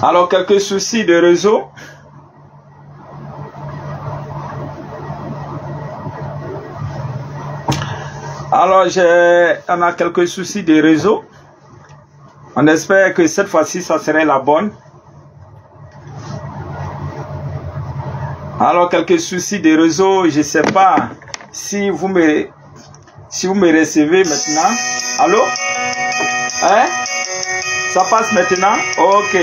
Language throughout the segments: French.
Alors, quelques soucis de réseau. Alors, on a quelques soucis de réseau. On espère que cette fois-ci, ça serait la bonne. Alors, quelques soucis de réseau. Je ne sais pas si vous me recevez maintenant. Allô? Hein? Ça passe maintenant? Ok.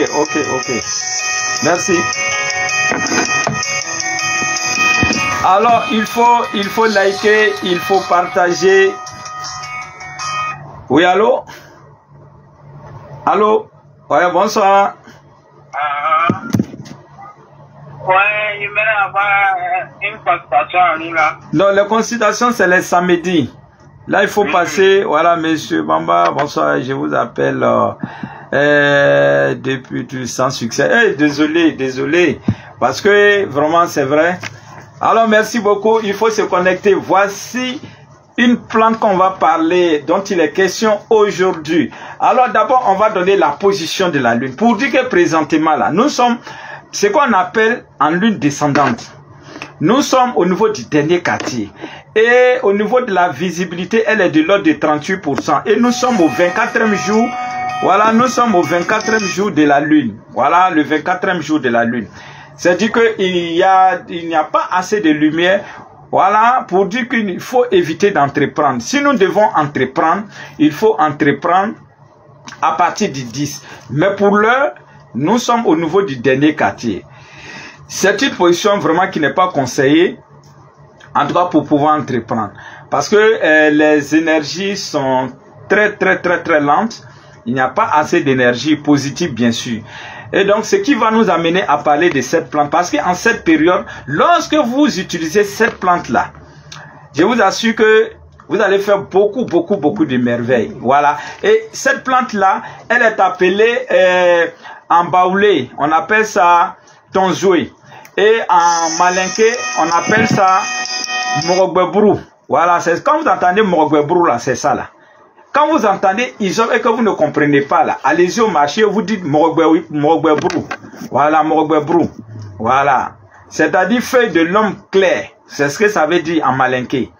Merci. Alors, il faut liker, il faut partager. Oui, allô? Allô? Ouais, bonsoir. Ouais, il va avoir une consultation en ligne là. Non, les consultations, c'est les samedis. Là, il faut passer. Voilà, monsieur Bamba, bonsoir, je vous appelle depuis tout sans succès. Désolé. Parce que vraiment, c'est vrai. Alors, merci beaucoup. Il faut se connecter. Voici une plante qu'on va parler, dont il est question aujourd'hui. Alors, d'abord, on va donner la position de la Lune. Pour dire que présentement, là, nous sommes ce qu'on appelle en Lune descendante. Nous sommes au niveau du dernier quartier. Et au niveau de la visibilité, elle est de l'ordre de 38%. Et nous sommes au 24e jour. Voilà, nous sommes au 24e jour de la Lune. Voilà, le 24e jour de la Lune. C'est-à-dire qu'il n'y a pas assez de lumière. Voilà, pour dire qu'il faut éviter d'entreprendre. Si nous devons entreprendre, il faut entreprendre à partir du 10. Mais pour l'heure, nous sommes au niveau du dernier quartier. C'est une position vraiment qui n'est pas conseillée, en tout cas pour pouvoir entreprendre. Parce que les énergies sont très lentes. Il n'y a pas assez d'énergie positive, bien sûr. Et donc, ce qui va nous amener à parler de cette plante. Parce qu'en cette période, lorsque vous utilisez cette plante-là, je vous assure que vous allez faire beaucoup de merveilles. Voilà. Et cette plante-là, elle est appelée en baoulé. On appelle ça tonzoué. Et en malinké, on appelle ça morogbebrou. Voilà. C'est quand vous entendez morogbebrou là, c'est ça là. Quand vous entendez isop et que vous ne comprenez pas là, allez-y au marché, vous dites morogbebrou. Voilà, morogbebrou. Voilà. C'est-à-dire feuille de l'homme clair. C'est ce que ça veut dire en malinké.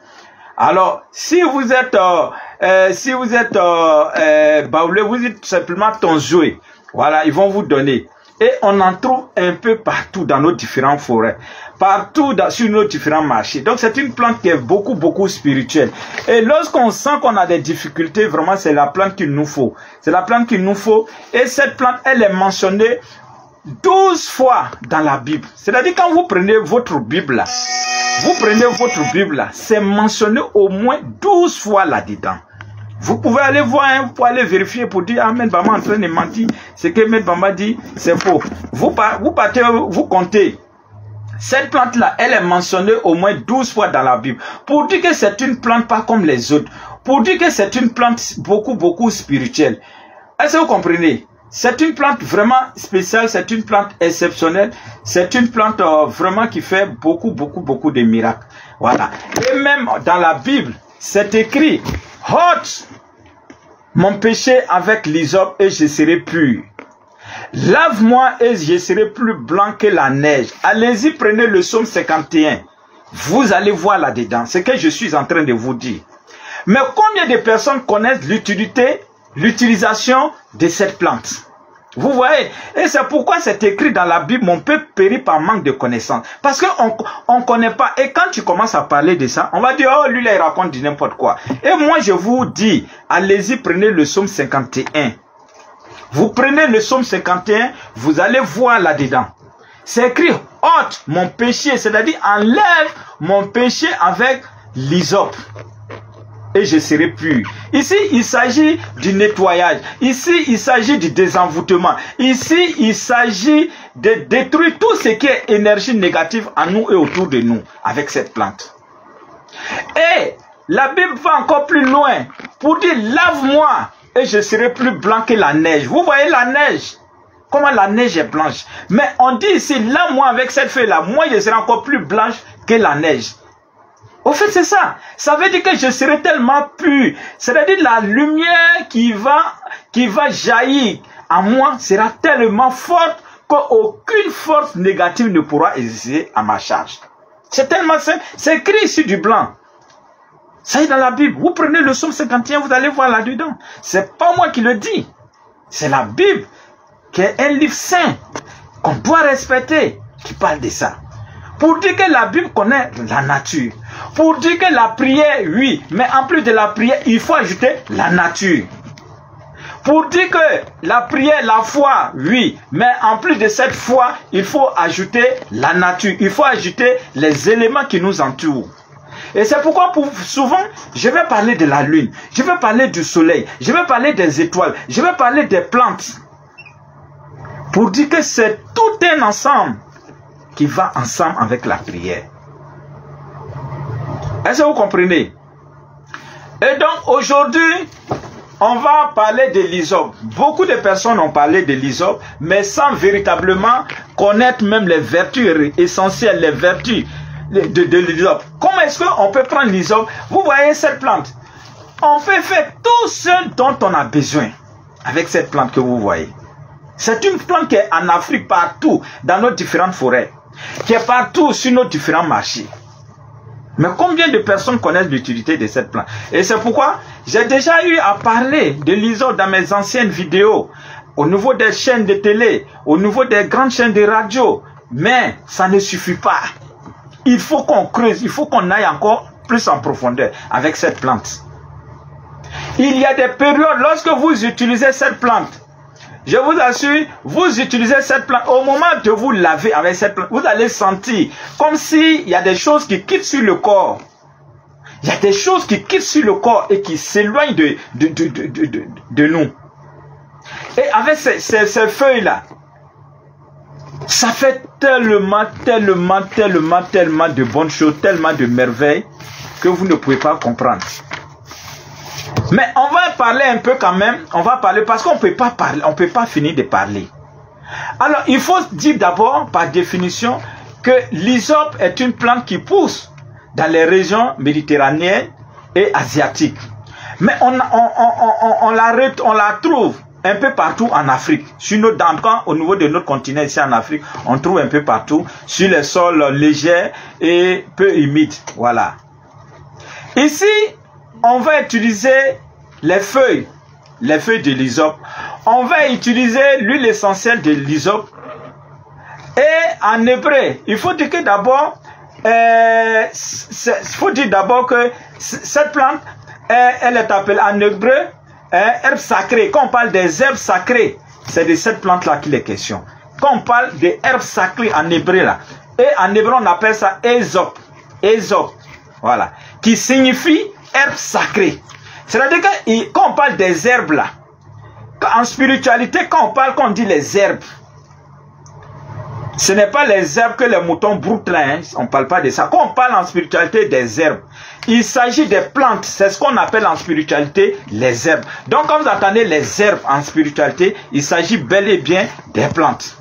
Alors, si vous êtes baoulé, vous dites simplement tonzoué. Voilà, ils vont vous donner. Et on en trouve un peu partout dans nos différentes forêts, partout sur nos différents marchés. Donc c'est une plante qui est beaucoup spirituelle. Et lorsqu'on sent qu'on a des difficultés, vraiment c'est la plante qu'il nous faut. C'est la plante qu'il nous faut. Et cette plante, elle est mentionnée 12 fois dans la Bible. C'est-à-dire quand vous prenez votre Bible là, c'est mentionné au moins 12 fois là-dedans. Vous pouvez aller voir, hein, vous pouvez aller vérifier pour dire, ah, Maître Bamba est en train de mentir. Ce que Maître Bamba dit, c'est faux. Vous comptez. Cette plante-là, elle est mentionnée au moins 12 fois dans la Bible. Pour dire que c'est une plante pas comme les autres. Pour dire que c'est une plante beaucoup spirituelle. Est-ce que vous comprenez? C'est une plante vraiment spéciale, c'est une plante exceptionnelle. C'est une plante vraiment qui fait beaucoup de miracles. Voilà. Et même dans la Bible, c'est écrit, ôte mon péché avec l'hysope et je serai pur. Lave-moi et je serai plus blanc que la neige. Allez-y, prenez le psaume 51. Vous allez voir là-dedans ce que je suis en train de vous dire. Mais combien de personnes connaissent l'utilisation de cette plante? Vous voyez? Et c'est pourquoi c'est écrit dans la Bible, mon peuple périt par manque de connaissance. Parce qu'on ne connaît pas. Et quand tu commences à parler de ça, on va dire, oh, lui là, il raconte du n'importe quoi. Et moi, je vous dis, allez-y, prenez le psaume 51. Vous prenez le psaume 51, vous allez voir là-dedans. C'est écrit, ôte mon péché, c'est-à-dire enlève mon péché avec l'hysope. Et je serai pur. Ici, il s'agit du nettoyage. Ici, il s'agit du désenvoûtement. Ici, il s'agit de détruire tout ce qui est énergie négative en nous et autour de nous avec cette plante. Et la Bible va encore plus loin pour dire, lave-moi et je serai plus blanc que la neige. Vous voyez la neige? Comment la neige est blanche. Mais on dit ici, lave-moi avec cette feuille-là. Moi, je serai encore plus blanche que la neige. Au fait, c'est ça. Ça veut dire que je serai tellement pur. C'est-à-dire la lumière qui va jaillir en moi sera tellement forte qu'aucune force négative ne pourra exister à ma charge. C'est tellement simple. C'est écrit ici du blanc. Ça est dans la Bible. Vous prenez le psaume 51, vous allez voir là-dedans. C'est pas moi qui le dis. C'est la Bible, qui est un livre saint, qu'on doit respecter, qui parle de ça. Pour dire que la Bible connaît la nature. Pour dire que la prière, oui, mais en plus de la prière, il faut ajouter la nature. Pour dire que la prière, la foi, oui, mais en plus de cette foi, il faut ajouter la nature. Il faut ajouter les éléments qui nous entourent. Et c'est pourquoi souvent, je vais parler de la lune, je vais parler du soleil, je vais parler des étoiles, je vais parler des plantes. Pour dire que c'est tout un ensemble qui va ensemble avec la prière. Est-ce que vous comprenez? Et donc aujourd'hui, on va parler de l'hysope. Beaucoup de personnes ont parlé de l'hysope, mais sans véritablement connaître même les vertus essentielles, les vertus de l'hysope. Comment est-ce qu'on peut prendre l'hysope? Vous voyez cette plante. On peut faire tout ce dont on a besoin avec cette plante que vous voyez. C'est une plante qui est en Afrique partout, dans nos différentes forêts, qui est partout sur nos différents marchés. Mais combien de personnes connaissent l'utilité de cette plante? Et c'est pourquoi j'ai déjà eu à parler de l'hysope dans mes anciennes vidéos, au niveau des chaînes de télé, au niveau des grandes chaînes de radio. Mais ça ne suffit pas. Il faut qu'on creuse, il faut qu'on aille encore plus en profondeur avec cette plante. Il y a des périodes lorsque vous utilisez cette plante. Je vous assure, vous utilisez cette plante, au moment de vous laver avec cette plante, vous allez sentir comme s'il y a des choses qui quittent sur le corps. Il y a des choses qui quittent sur le corps et qui s'éloignent de nous. Et avec ces feuilles-là, ça fait tellement de bonnes choses, tellement de merveilles que vous ne pouvez pas comprendre. Mais on va parler un peu quand même, on va parler parce qu'on ne peut pas parler, on ne peut pas finir de parler. Alors, il faut dire d'abord, par définition, que l'hysope est une plante qui pousse dans les régions méditerranéennes et asiatiques. Mais on la trouve un peu partout en Afrique. Sur au niveau de notre continent ici en Afrique, on trouve un peu partout sur les sols légers et peu humides. Voilà. Ici, on va utiliser les feuilles de l'hysope. On va utiliser l'huile essentielle de l'hysope. Et en hébreu, il faut dire que d'abord, que cette plante, elle est appelée en hébreu herbe sacrée. Quand on parle des herbes sacrées, c'est de cette plante-là qu'il est question. Quand on parle des herbes sacrées en hébreu là, et en hébreu on appelle ça ésope. Ésope, voilà, qui signifie herbe sacrée. C'est-à-dire que quand on parle des herbes là, en spiritualité, quand on dit les herbes, ce n'est pas les herbes que les moutons broutent là, hein. On ne parle pas de ça. Quand on parle en spiritualité des herbes, il s'agit des plantes. C'est ce qu'on appelle en spiritualité les herbes. Donc quand vous entendez les herbes en spiritualité, il s'agit bel et bien des plantes.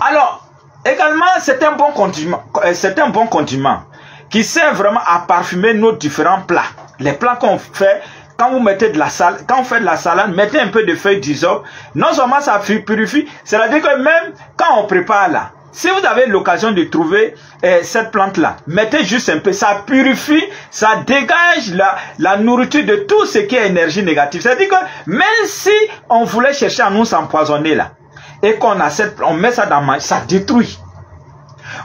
Alors, également, c'est un bon condiment qui sert vraiment à parfumer nos différents plats. Les plats qu'on fait, quand vous mettez de la salade, quand on fait de la salade, mettez un peu de feuilles d'hysope. Non seulement ça purifie, c'est-à-dire que même quand on prépare là, si vous avez l'occasion de trouver cette plante-là, mettez juste un peu, ça purifie, ça dégage la nourriture de tout ce qui est énergie négative. C'est-à-dire que même si on voulait chercher à nous empoisonner là, et qu'on on met ça dans le manger, ça détruit.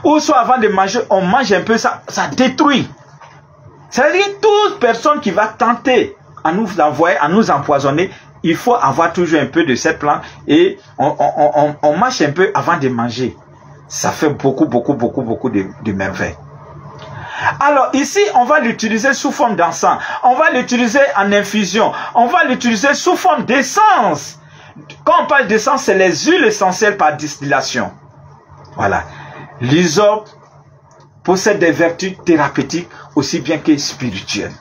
Ou soit avant de manger, on mange un peu ça, ça détruit. C'est-à-dire que toute personne qui va tenter à nous envoyer, à nous empoisonner, il faut avoir toujours un peu de cette plante et on mâche un peu avant de manger. Ça fait beaucoup de merveilles. Alors ici, on va l'utiliser sous forme d'encens. On va l'utiliser en infusion. On va l'utiliser sous forme d'essence. Quand on parle d'essence, c'est les huiles essentielles par distillation. Voilà. L'hysope possède des vertus thérapeutiques aussi bien que spirituelles.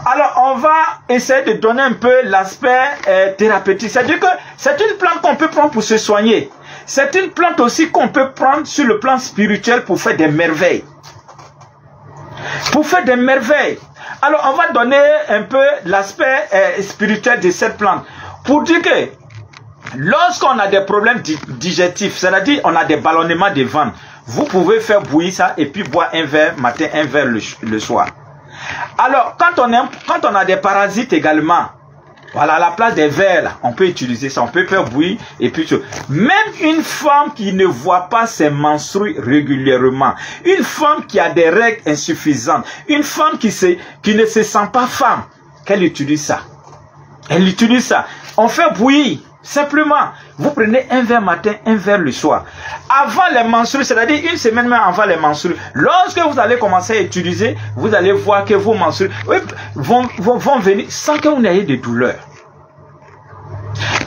Alors, on va essayer de donner un peu l'aspect thérapeutique. C'est-à-dire que c'est une plante qu'on peut prendre pour se soigner. C'est une plante aussi qu'on peut prendre sur le plan spirituel pour faire des merveilles. Pour faire des merveilles. Alors, on va donner un peu l'aspect spirituel de cette plante. Pour dire que Lorsqu'on a des problèmes digestifs, c'est-à-dire on a des ballonnements de ventre, vous pouvez faire bouillir ça et puis boire un verre matin, un verre le soir. Alors, quand on a des parasites également, voilà, à la place des vers, là, on peut utiliser ça, on peut faire bouillir et puis même une femme qui ne voit pas ses menstrues régulièrement, une femme qui a des règles insuffisantes, une femme qui ne se sent pas femme, qu'elle utilise ça. Elle utilise ça. On fait bouillir. Simplement, vous prenez un verre matin, un verre le soir. Avant les menstrues, c'est-à-dire une semaine même avant les menstrues, lorsque vous allez commencer à utiliser, vous allez voir que vos menstrues vont venir sans que vous n'ayez de douleur.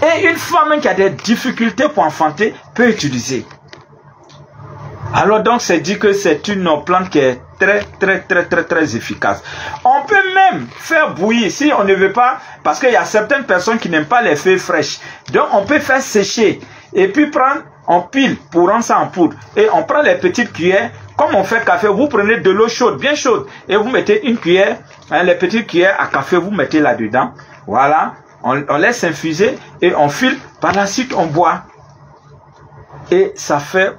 Et une femme qui a des difficultés pour enfanter peut utiliser. Alors donc, c'est dit que c'est une plante qui est très efficace. On peut même faire bouillir, si on ne veut pas, parce qu'il y a certaines personnes qui n'aiment pas les feuilles fraîches. Donc, on peut faire sécher et puis prendre, on pile pour rendre ça en poudre. Et on prend les petites cuillères, comme on fait café, vous prenez de l'eau chaude, bien chaude, et vous mettez une cuillère, les petites cuillères à café, vous mettez là-dedans. Voilà, on laisse infuser et on file, par la suite on boit. Et ça fait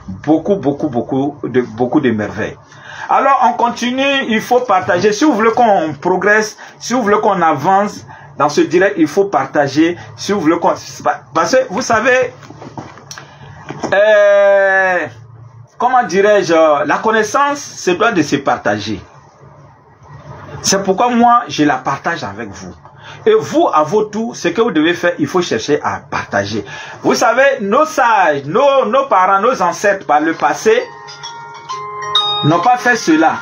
beaucoup de merveilles. Alors on continue, il faut partager. Si vous voulez qu'on progresse, si vous voulez qu'on avance dans ce direct, il faut partager. Si vous voulez qu'on... Parce que vous savez, comment dirais-je, la connaissance, c'est doit de se partager. C'est pourquoi moi, je la partage avec vous. Et vous, à vos tours, ce que vous devez faire, il faut chercher à partager. Vous savez, nos sages, nos parents, nos ancêtres par le passé, n'ont pas fait cela.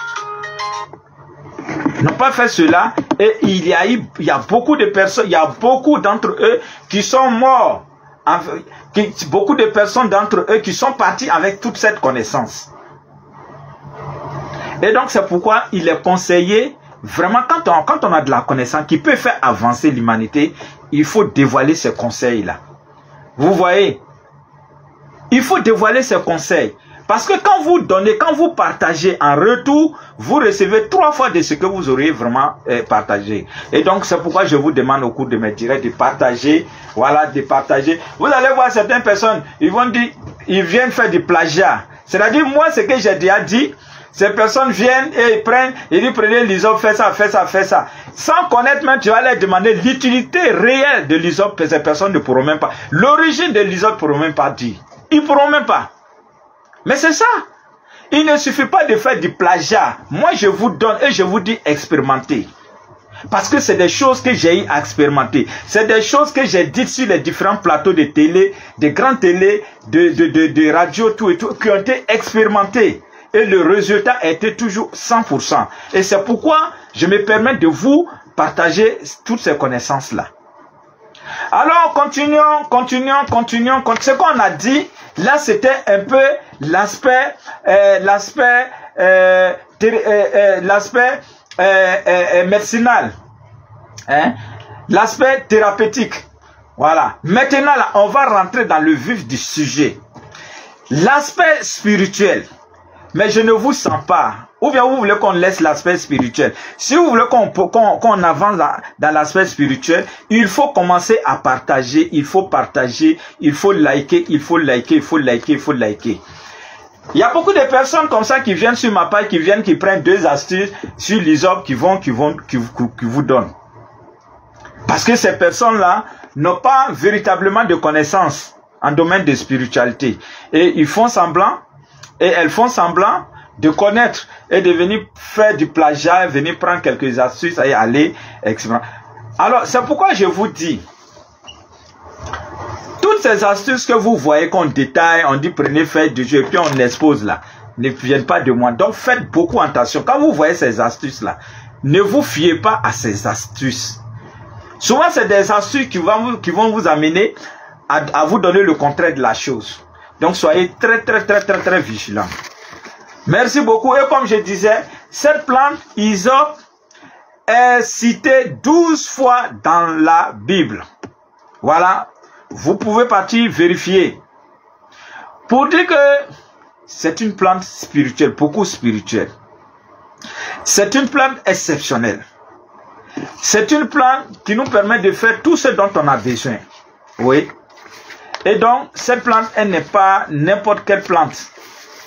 N'ont pas fait cela. Et il y a beaucoup de personnes, il y a beaucoup d'entre eux qui sont morts. Beaucoup de personnes d'entre eux qui sont partis avec toute cette connaissance. Et donc, c'est pourquoi il est conseillé. Vraiment, quand on a de la connaissance qui peut faire avancer l'humanité, il faut dévoiler ces conseils-là. Vous voyez? Il faut dévoiler ces conseils. Parce que quand vous donnez, quand vous partagez en retour, vous recevez 3 fois de ce que vous auriez vraiment partagé. Et donc, c'est pourquoi je vous demande au cours de mes directs de partager. Voilà, de partager. Vous allez voir certaines personnes, ils vont dire, ils viennent faire du plagiat. C'est-à-dire, moi, ce que j'ai déjà dit, ces personnes viennent et ils prennent, ils disent prenez l'hysope, fais ça, fais ça, fais ça. Sans connaître même, tu vas leur demander l'utilité réelle de l'hysope, que ces personnes ne pourront même pas. L'origine de l'hysope ne pourront même pas dire. Ils ne pourront même pas. Mais c'est ça. Il ne suffit pas de faire du plagiat. Moi, je vous donne et je vous dis expérimenter. Parce que c'est des choses que j'ai eu à expérimenter. C'est des choses que j'ai dites sur les différents plateaux de télé, de grandes télé, de radio, tout et tout, qui ont été expérimentés. Et le résultat était toujours 100%. Et c'est pourquoi je me permets de vous partager toutes ces connaissances-là. Alors, continuons. Ce qu'on a dit, là, c'était un peu l'aspect médicinal. Hein? L'aspect thérapeutique. Voilà. Maintenant, là, on va rentrer dans le vif du sujet. L'aspect spirituel. Mais je ne vous sens pas. Ou bien vous voulez qu'on laisse l'aspect spirituel. Si vous voulez qu'on avance dans l'aspect spirituel, il faut commencer à partager. Il faut partager. Il faut liker. Il faut liker. Il faut liker. Il faut liker. Il y a beaucoup de personnes comme ça qui viennent sur ma page, qui prennent 2 astuces sur l'hysope qui vous donnent. Parce que ces personnes-là n'ont pas véritablement de connaissances en domaine de spiritualité. Et ils font semblant. Et elles font semblant de connaître et de venir faire du plagiat, venir prendre quelques astuces et aller expérimenter. Alors, c'est pourquoi je vous dis, toutes ces astuces que vous voyez qu'on détaille, on dit prenez, faites du jeu, puis on expose là, ne viennent pas de moi. Donc, faites beaucoup attention. Quand vous voyez ces astuces-là, ne vous fiez pas à ces astuces. Souvent, c'est des astuces qui vont vous amener à vous donner le contraire de la chose. Donc, soyez très vigilants. Merci beaucoup. Et comme je disais, cette plante, hysope, est citée 12 fois dans la Bible. Voilà. Vous pouvez partir vérifier. Pour dire que c'est une plante spirituelle, beaucoup spirituelle. C'est une plante exceptionnelle. C'est une plante qui nous permet de faire tout ce dont on a besoin. Oui. Et donc, cette plante, elle n'est pas n'importe quelle plante.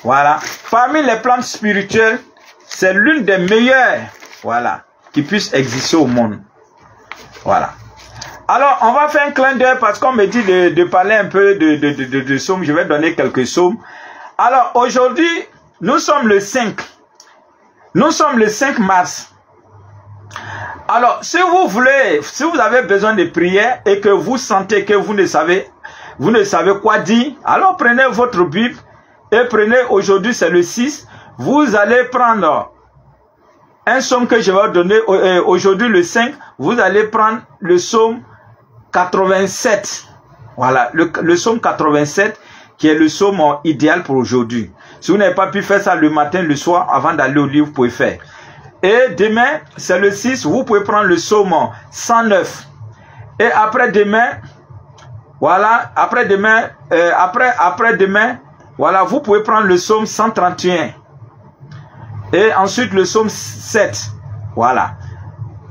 Voilà. Parmi les plantes spirituelles, c'est l'une des meilleures, voilà, qui puisse exister au monde. Voilà. Alors, on va faire un clin d'œil parce qu'on me dit de parler un peu de psaumes. Je vais donner quelques psaumes. Alors, aujourd'hui, nous sommes le 5. Nous sommes le 5 mars. Alors, si vous voulez, si vous avez besoin de prière et que vous sentez que vous ne savez quoi dire, alors prenez votre Bible et prenez, aujourd'hui c'est le 6, vous allez prendre un psaume que je vais donner, aujourd'hui le 5, vous allez prendre le psaume 87. Voilà, le psaume 87 qui est le psaume idéal pour aujourd'hui. Si vous n'avez pas pu faire ça le matin, le soir, avant d'aller au lit, vous pouvez faire. Et demain, c'est le 6, vous pouvez prendre le psaume 109. Et après-demain, voilà, après-demain, voilà, vous pouvez prendre le psaume 131. Et ensuite le psaume 7. Voilà.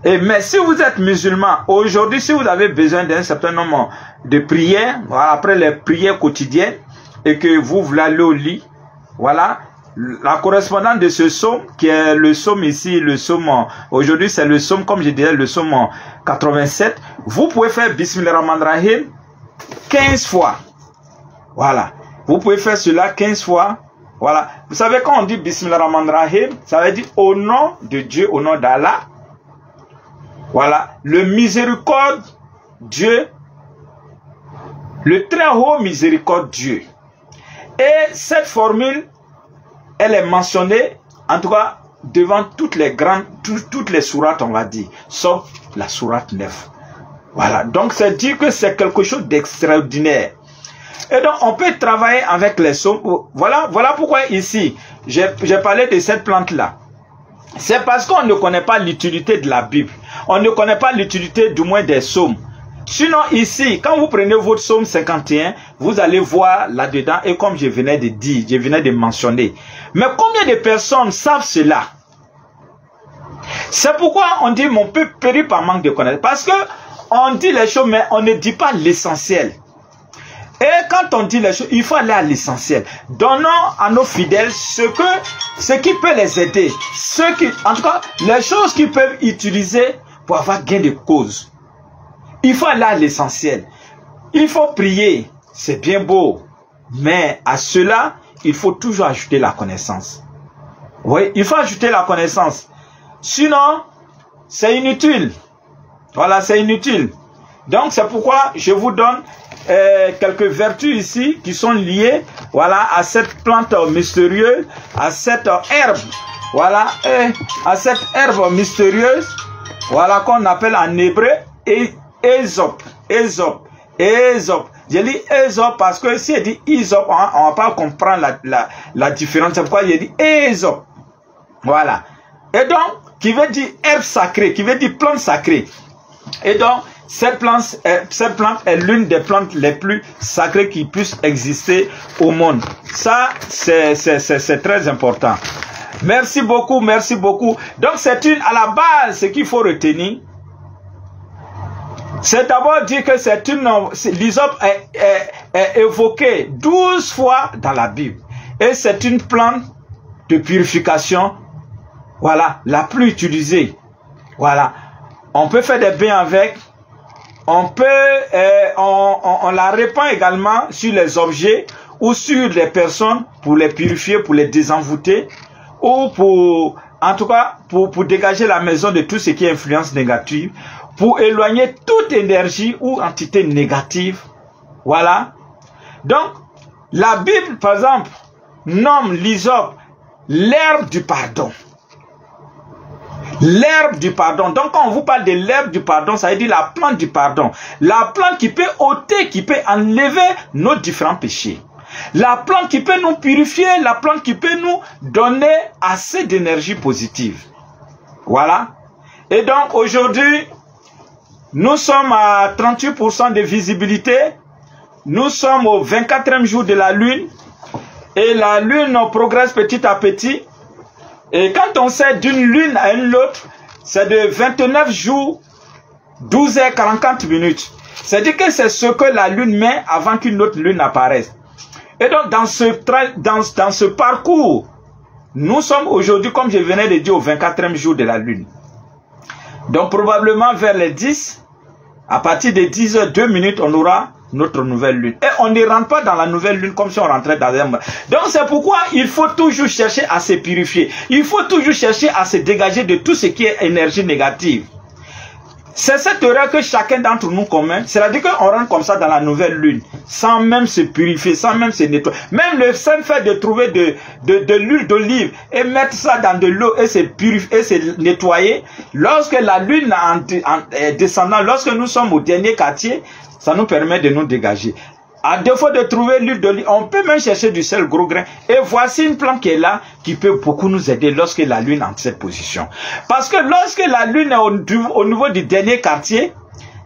Mais si vous êtes musulman, aujourd'hui, si vous avez besoin d'un certain nombre de prières, voilà, après les prières quotidiennes, et que vous voulez aller au lit, voilà, la correspondance de ce psaume, qui est le psaume ici, le psaume, aujourd'hui c'est le psaume, comme je disais, le psaume 87, vous pouvez faire Bismillahirrahmanirrahim 15 fois. Voilà. Vous pouvez faire cela 15 fois. Voilà. Vous savez, quand on dit Bismillahirrahmanirrahim, ça veut dire au nom de Dieu, au nom d'Allah. Voilà. Le miséricorde Dieu, le très haut miséricorde Dieu. Et cette formule, elle est mentionnée, en tout cas, devant toutes les grandes, toutes les sourates, on va dire, sauf la sourate 9. Voilà. Donc, c'est dire que c'est quelque chose d'extraordinaire. Et donc, on peut travailler avec les psaumes. Voilà pourquoi ici, j'ai parlé de cette plante-là. C'est parce qu'on ne connaît pas l'utilité de la Bible. On ne connaît pas l'utilité du moins des psaumes. Sinon, ici, quand vous prenez votre psaume 51, vous allez voir là-dedans, et comme je venais de dire, je venais de mentionner. Mais combien de personnes savent cela? C'est pourquoi on dit mon peuple périt par manque de connaissance. Parce que on dit les choses, mais on ne dit pas l'essentiel. Et quand on dit les choses, il faut aller à l'essentiel. Donnons à nos fidèles ce qui peut les aider. En tout cas, les choses qu'ils peuvent utiliser pour avoir gain de cause. Il faut aller à l'essentiel. Il faut prier. C'est bien beau. Mais à cela, il faut toujours ajouter la connaissance. Oui, il faut ajouter la connaissance. Sinon, c'est inutile. Voilà, c'est inutile. Donc, c'est pourquoi je vous donne quelques vertus ici qui sont liées, voilà, à cette plante mystérieuse, à cette herbe, voilà, à cette herbe mystérieuse, voilà, qu'on appelle en hébreu Ésope. Ésope. Je dis Ésope parce que si je dis Ésope, on ne va pas comprendre la différence. C'est pourquoi je dis Ésope. Voilà. Et donc, qui veut dire herbe sacrée, qui veut dire plante sacrée. Et donc, cette plante est l'une des plantes les plus sacrées qui puissent exister au monde. Ça, c'est très important. Merci beaucoup, merci beaucoup. Donc, à la base, ce qu'il faut retenir, c'est d'abord dire que l'hysope est évoqué 12 fois dans la Bible. Et c'est une plante de purification, voilà, la plus utilisée. Voilà. On peut faire des bains avec. On la répand également sur les objets ou sur les personnes pour les purifier, pour les désenvoûter ou en tout cas, pour dégager la maison de tout ce qui est influence négative, pour éloigner toute énergie ou entité négative. Voilà. Donc, la Bible, par exemple, nomme l'hysope l'herbe du pardon. L'herbe du pardon. Donc, quand on vous parle de l'herbe du pardon, ça veut dire la plante du pardon. La plante qui peut ôter, qui peut enlever nos différents péchés. La plante qui peut nous purifier, la plante qui peut nous donner assez d'énergie positive. Voilà. Et donc, aujourd'hui, nous sommes à 38% de visibilité. Nous sommes au 24e jour de la lune. Et la lune progresse petit à petit. Et quand on sait d'une lune à une autre, c'est de 29 jours, 12 heures 40 minutes. C'est-à-dire que c'est ce que la lune met avant qu'une autre lune apparaisse. Et donc, dans ce parcours, nous sommes aujourd'hui, comme je venais de dire, au 24e jour de la lune. Donc, probablement vers les 10, à partir de 10 h 2 minutes, on aura notre nouvelle lune. Et on ne rentre pas dans la nouvelle lune comme si on rentrait dans un mois. Donc, c'est pourquoi il faut toujours chercher à se purifier. Il faut toujours chercher à se dégager de tout ce qui est énergie négative. C'est cette erreur que chacun d'entre nous commet. C'est-à-dire qu'on rentre comme ça dans la nouvelle lune, sans même se purifier, sans même se nettoyer. Même le simple fait de trouver de l'huile d'olive et mettre ça dans de l'eau et se purifier, et se nettoyer. Lorsque la lune est descendant, lorsque nous sommes au dernier quartier, ça nous permet de nous dégager. À défaut de trouver l'huile d'olive, on peut même chercher du sel gros grain. Et voici une plante qui est là, qui peut beaucoup nous aider lorsque la lune est en cette position. Parce que lorsque la lune est au niveau du dernier quartier,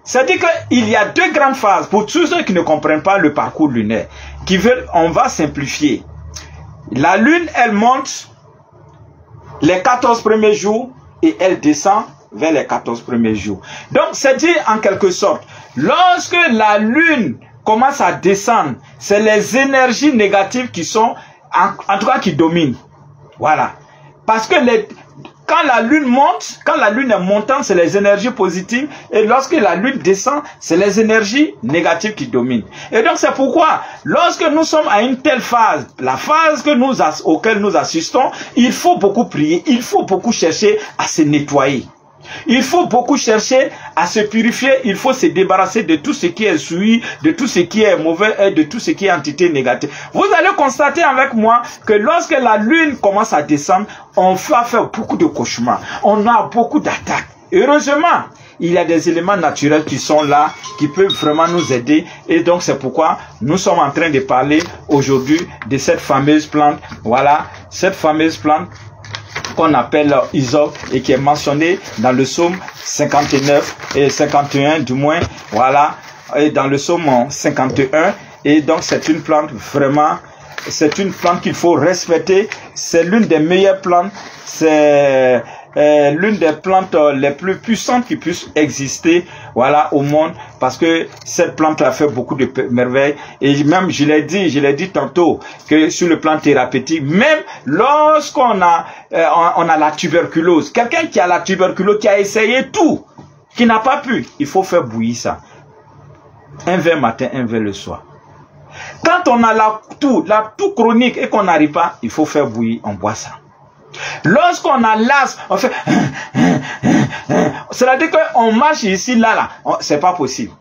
c'est-à-dire qu'il y a deux grandes phases. Pour tous ceux qui ne comprennent pas le parcours lunaire, qui veulent, on va simplifier. La lune, elle monte les 14 premiers jours et elle descend vers les 14 premiers jours. Donc, c'est dit en quelque sorte, lorsque la lune commence à descendre, c'est les énergies négatives qui sont, en tout cas, qui dominent. Voilà. Parce que quand la lune monte, quand la lune est montante, c'est les énergies positives. Et lorsque la lune descend, c'est les énergies négatives qui dominent. Et donc, c'est pourquoi, lorsque nous sommes à une telle phase, la phase auquel nous assistons, il faut beaucoup prier, il faut beaucoup chercher à se nettoyer. Il faut beaucoup chercher à se purifier, il faut se débarrasser de tout ce qui est souillé, de tout ce qui est mauvais et de tout ce qui est entité négative. Vous allez constater avec moi que lorsque la lune commence à descendre, on va faire beaucoup de cauchemars, on a beaucoup d'attaques. Heureusement, il y a des éléments naturels qui sont là, qui peuvent vraiment nous aider. Et donc, c'est pourquoi nous sommes en train de parler aujourd'hui de cette fameuse plante. Voilà, cette fameuse plante qu'on appelle hysope et qui est mentionné dans le psaume 59 et 51 du moins, voilà, et dans le psaume 51. Et donc c'est une plante vraiment, c'est une plante qu'il faut respecter. C'est l'une des meilleures plantes, c'est l'une des plantes les plus puissantes qui puissent exister, voilà, au monde, parce que cette plante a fait beaucoup de merveilles. Et même, je l'ai dit tantôt, que sur le plan thérapeutique, même lorsqu'on a, on a la tuberculose, quelqu'un qui a la tuberculose, qui a essayé tout, qui n'a pas pu, il faut faire bouillir ça. Un verre matin, un verre le soir. Quand on a la toux chronique et qu'on n'arrive pas, il faut faire bouillir, on boit ça. Lorsqu'on a l'asthme, on fait c'est-à-dire qu'on marche ici, là, c'est pas possible.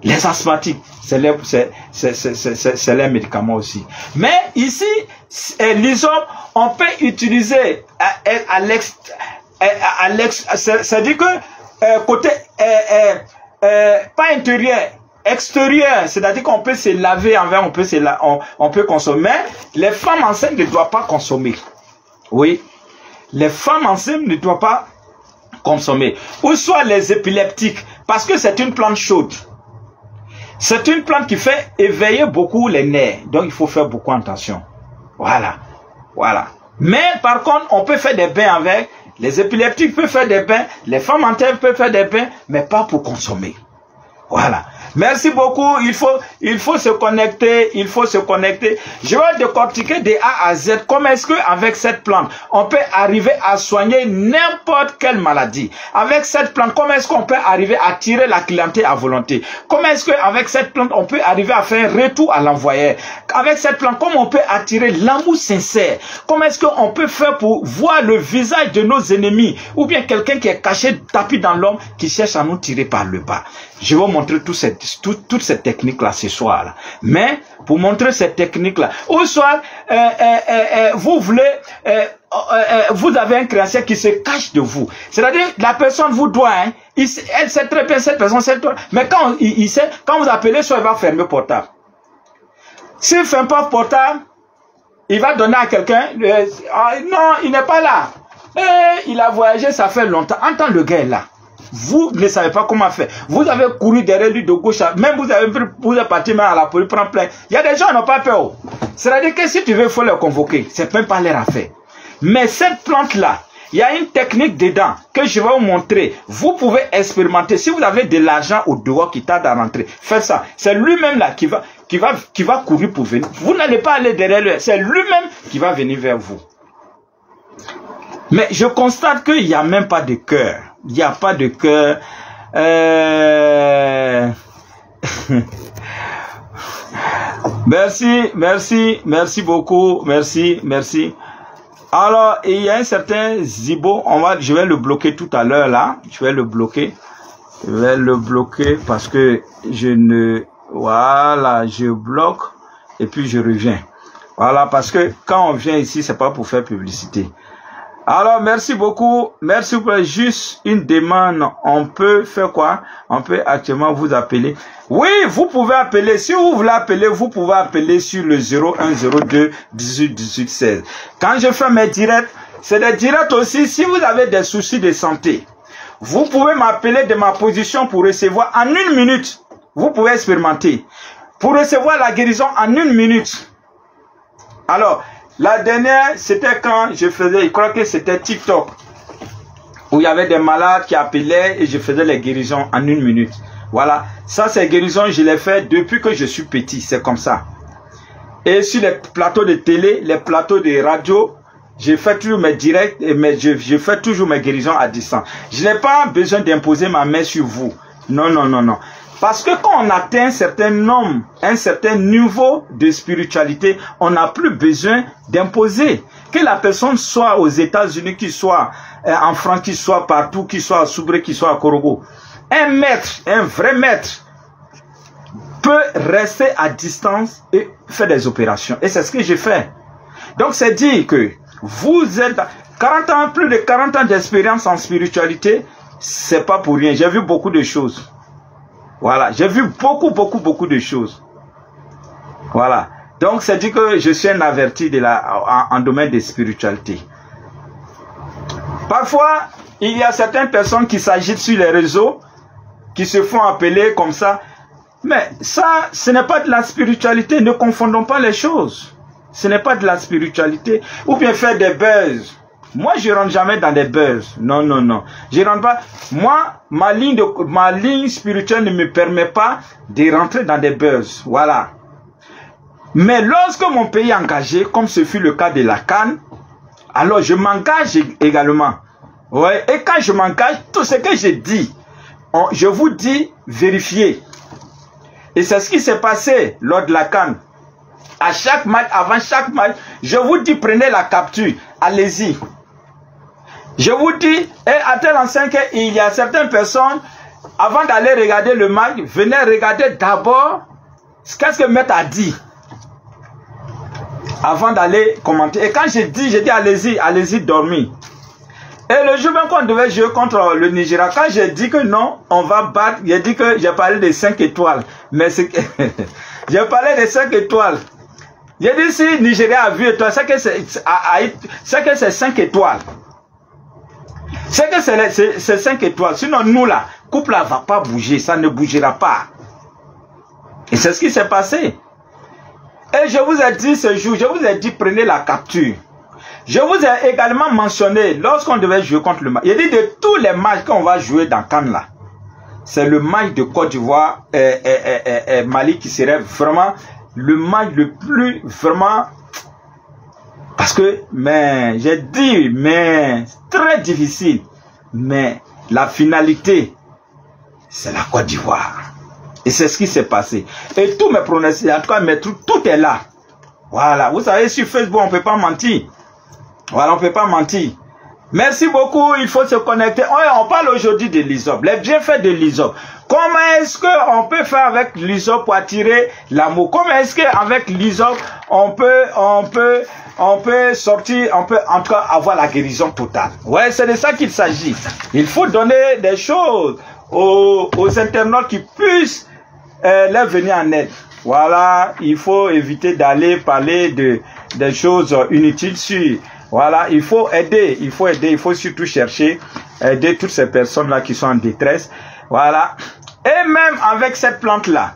Les asthmatiques, c'est les médicaments aussi. Mais ici, l'hysope, on peut utiliser c'est-à-dire que côté pas intérieur, extérieur, c'est-à-dire qu'on peut se laver en verre, on peut consommer. Les femmes enceintes ne doivent pas consommer. Oui, les femmes enceintes ne doivent pas consommer. Ou soit les épileptiques, parce que c'est une plante chaude. C'est une plante qui fait éveiller beaucoup les nerfs. Donc il faut faire beaucoup attention. Voilà, voilà. Mais par contre, on peut faire des bains avec. Les épileptiques peuvent faire des bains. Les femmes enceintes peuvent faire des bains, mais pas pour consommer. Voilà. Merci beaucoup. Il faut se connecter. Il faut se connecter. Je vais décortiquer de A à Z. Comment est-ce que avec cette plante, on peut arriver à soigner n'importe quelle maladie. Avec cette plante, comment est-ce qu'on peut arriver à tirer la clientèle à volonté. Comment est-ce qu'avec cette plante, on peut arriver à faire un retour à l'envoyeur. Avec cette plante, comment on peut attirer l'amour sincère. Comment est-ce qu'on peut faire pour voir le visage de nos ennemis. Ou bien quelqu'un qui est caché, tapis dans l'homme, qui cherche à nous tirer par le bas. Je vais vous montrer toute cette technique-là ce soir. Mais, pour montrer cette technique-là, au soir, vous voulez, vous avez un créancier qui se cache de vous. C'est-à-dire, la personne vous doit, hein, elle sait très bien cette personne, mais quand il sait, quand vous appelez, soit il va fermer le portable. S'il ne ferme pas le portable, il va donner à quelqu'un, non, il n'est pas là. Il a voyagé, ça fait longtemps. Entends, le gars est là. Vous ne savez pas comment faire. Vous avez couru derrière lui de gauche à... Même vous êtes parti même à la police, prendre plainte. Il y a des gens qui n'ont pas peur. C'est-à-dire que si tu veux, il faut les convoquer. C'est même pas leur affaire. Mais cette plante-là, Il y a une technique dedans que je vais vous montrer. Vous pouvez expérimenter. Si vous avez de l'argent au dehors qui tarde à rentrer, faites ça. C'est lui-même là qui va courir pour venir. Vous n'allez pas aller derrière lui. C'est lui-même qui va venir vers vous. Mais je constate qu'il n'y a même pas de cœur. Il n'y a pas de cœur. Merci beaucoup. Merci. Alors, il y a un certain Zibo, je vais le bloquer tout à l'heure là. Je vais le bloquer parce que voilà, je bloque et puis je reviens. Voilà, parce que quand on vient ici, c'est pas pour faire publicité. Alors, merci beaucoup. Merci pour juste une demande. On peut faire quoi? On peut actuellement vous appeler. Oui, vous pouvez appeler. Si vous voulez appeler, vous pouvez appeler sur le 0102 18 18 16. Quand je fais mes directs, c'est des directs aussi. Si vous avez des soucis de santé, vous pouvez m'appeler de ma position pour recevoir en 1 minute. Vous pouvez expérimenter. Pour recevoir la guérison en 1 minute. Alors, la dernière, c'était quand je faisais, je crois que c'était TikTok, où il y avait des malades qui appelaient et je faisais les guérisons en 1 minute. Voilà, ça c'est guérison, je l'ai fait depuis que je suis petit, c'est comme ça. Et sur les plateaux de télé, les plateaux de radio, je fais toujours mes directs, mais je fais toujours mes guérisons à distance. Je n'ai pas besoin d'imposer ma main sur vous. Non. Parce que quand on atteint un certain nombre, un certain niveau de spiritualité, on n'a plus besoin d'imposer. Que la personne soit aux États-Unis, qu'il soit en France, qu'il soit partout, qu'il soit à Soubré, qu'il soit à Korogo. Un maître, un vrai maître, peut rester à distance et faire des opérations. Et c'est ce que j'ai fait. Donc c'est dire que vous êtes 40 ans, plus de 40 ans d'expérience en spiritualité, c'est pas pour rien. J'ai vu beaucoup de choses. Voilà, j'ai vu beaucoup de choses. Voilà. Donc, c'est dit que je suis un averti en domaine de spiritualité. Parfois, il y a certaines personnes qui s'agitent sur les réseaux, qui se font appeler comme ça. Mais ça, ce n'est pas de la spiritualité. Ne confondons pas les choses. Ce n'est pas de la spiritualité. Ou bien faire des buzz. Moi, je rentre jamais dans des buzz. Non. Je rentre pas. Moi, ma ligne spirituelle ne me permet pas de rentrer dans des buzz. Voilà. Mais lorsque mon pays est engagé, comme ce fut le cas de la CAN, alors je m'engage également. Ouais. Et quand je m'engage, tout ce que je dis, je vous dis, vérifiez. Et c'est ce qui s'est passé lors de la CAN. À chaque match, avant chaque match, je vous dis, prenez la capture. Allez-y. Je vous dis, et à tel enseigne qu'il y a certaines personnes, avant d'aller regarder le match, venez regarder d'abord qu'est-ce que le maître a dit. Avant d'aller commenter. Et quand je dis allez-y dormir. Et le jour même qu'on devait jouer contre le Nigeria, quand j'ai dit que non, on va battre, j'ai dit que j'ai parlé de 5 étoiles. Mais c'est que j'ai parlé de 5 étoiles. J'ai dit si Nigeria a vu étoile, c'est que c'est 5 étoiles. C'est que c'est 5 étoiles. Sinon, nous là, couple là va pas bouger, ça ne bougera pas. Et c'est ce qui s'est passé. Et je vous ai dit ce jour, je vous ai dit prenez la capture. Je vous ai également mentionné, lorsqu'on devait jouer contre le Mali, il dit de tous les matchs qu'on va jouer dans Cannes là, c'est le match de Côte d'Ivoire et Mali qui serait vraiment le match le plus vraiment. Parce que, mais, j'ai dit, mais, très difficile. Mais, la finalité, c'est la Côte d'Ivoire. Et c'est ce qui s'est passé. Et tous mes pronostics, en tout cas, tout est là. Voilà. Vous savez, sur Facebook, on ne peut pas mentir. Voilà, on ne peut pas mentir. Merci beaucoup, il faut se connecter. On parle aujourd'hui de l'hysope, les bienfaits de l'hysope. Comment est-ce qu'on peut faire avec l'hysope pour attirer l'amour? Comment est-ce qu'avec l'hysope, on peut sortir, on peut en tout cas avoir la guérison totale? Ouais, c'est de ça qu'il s'agit. Il faut donner des choses aux internautes qui puissent leur venir en aide. Voilà, il faut éviter d'aller parler des choses inutiles sur... Voilà, il faut aider, il faut surtout chercher, aider toutes ces personnes-là qui sont en détresse. Voilà. Et même avec cette plante-là,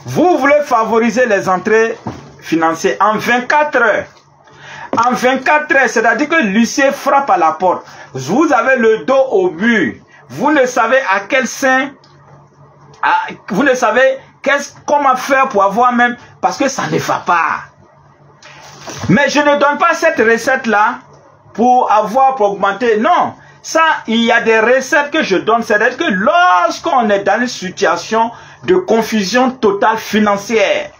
vous voulez favoriser les entrées financières en 24 heures. en 24 heures, c'est-à-dire que l'huissier frappe à la porte. Vous avez le dos au mur. Vous ne savez à quel sein, vous ne savez comment faire pour avoir même, parce que ça ne va pas. Mais je ne donne pas cette recette-là pour augmenter. Non, ça, il y a des recettes que je donne. C'est-à-dire que lorsqu'on est dans une situation de confusion totale financière,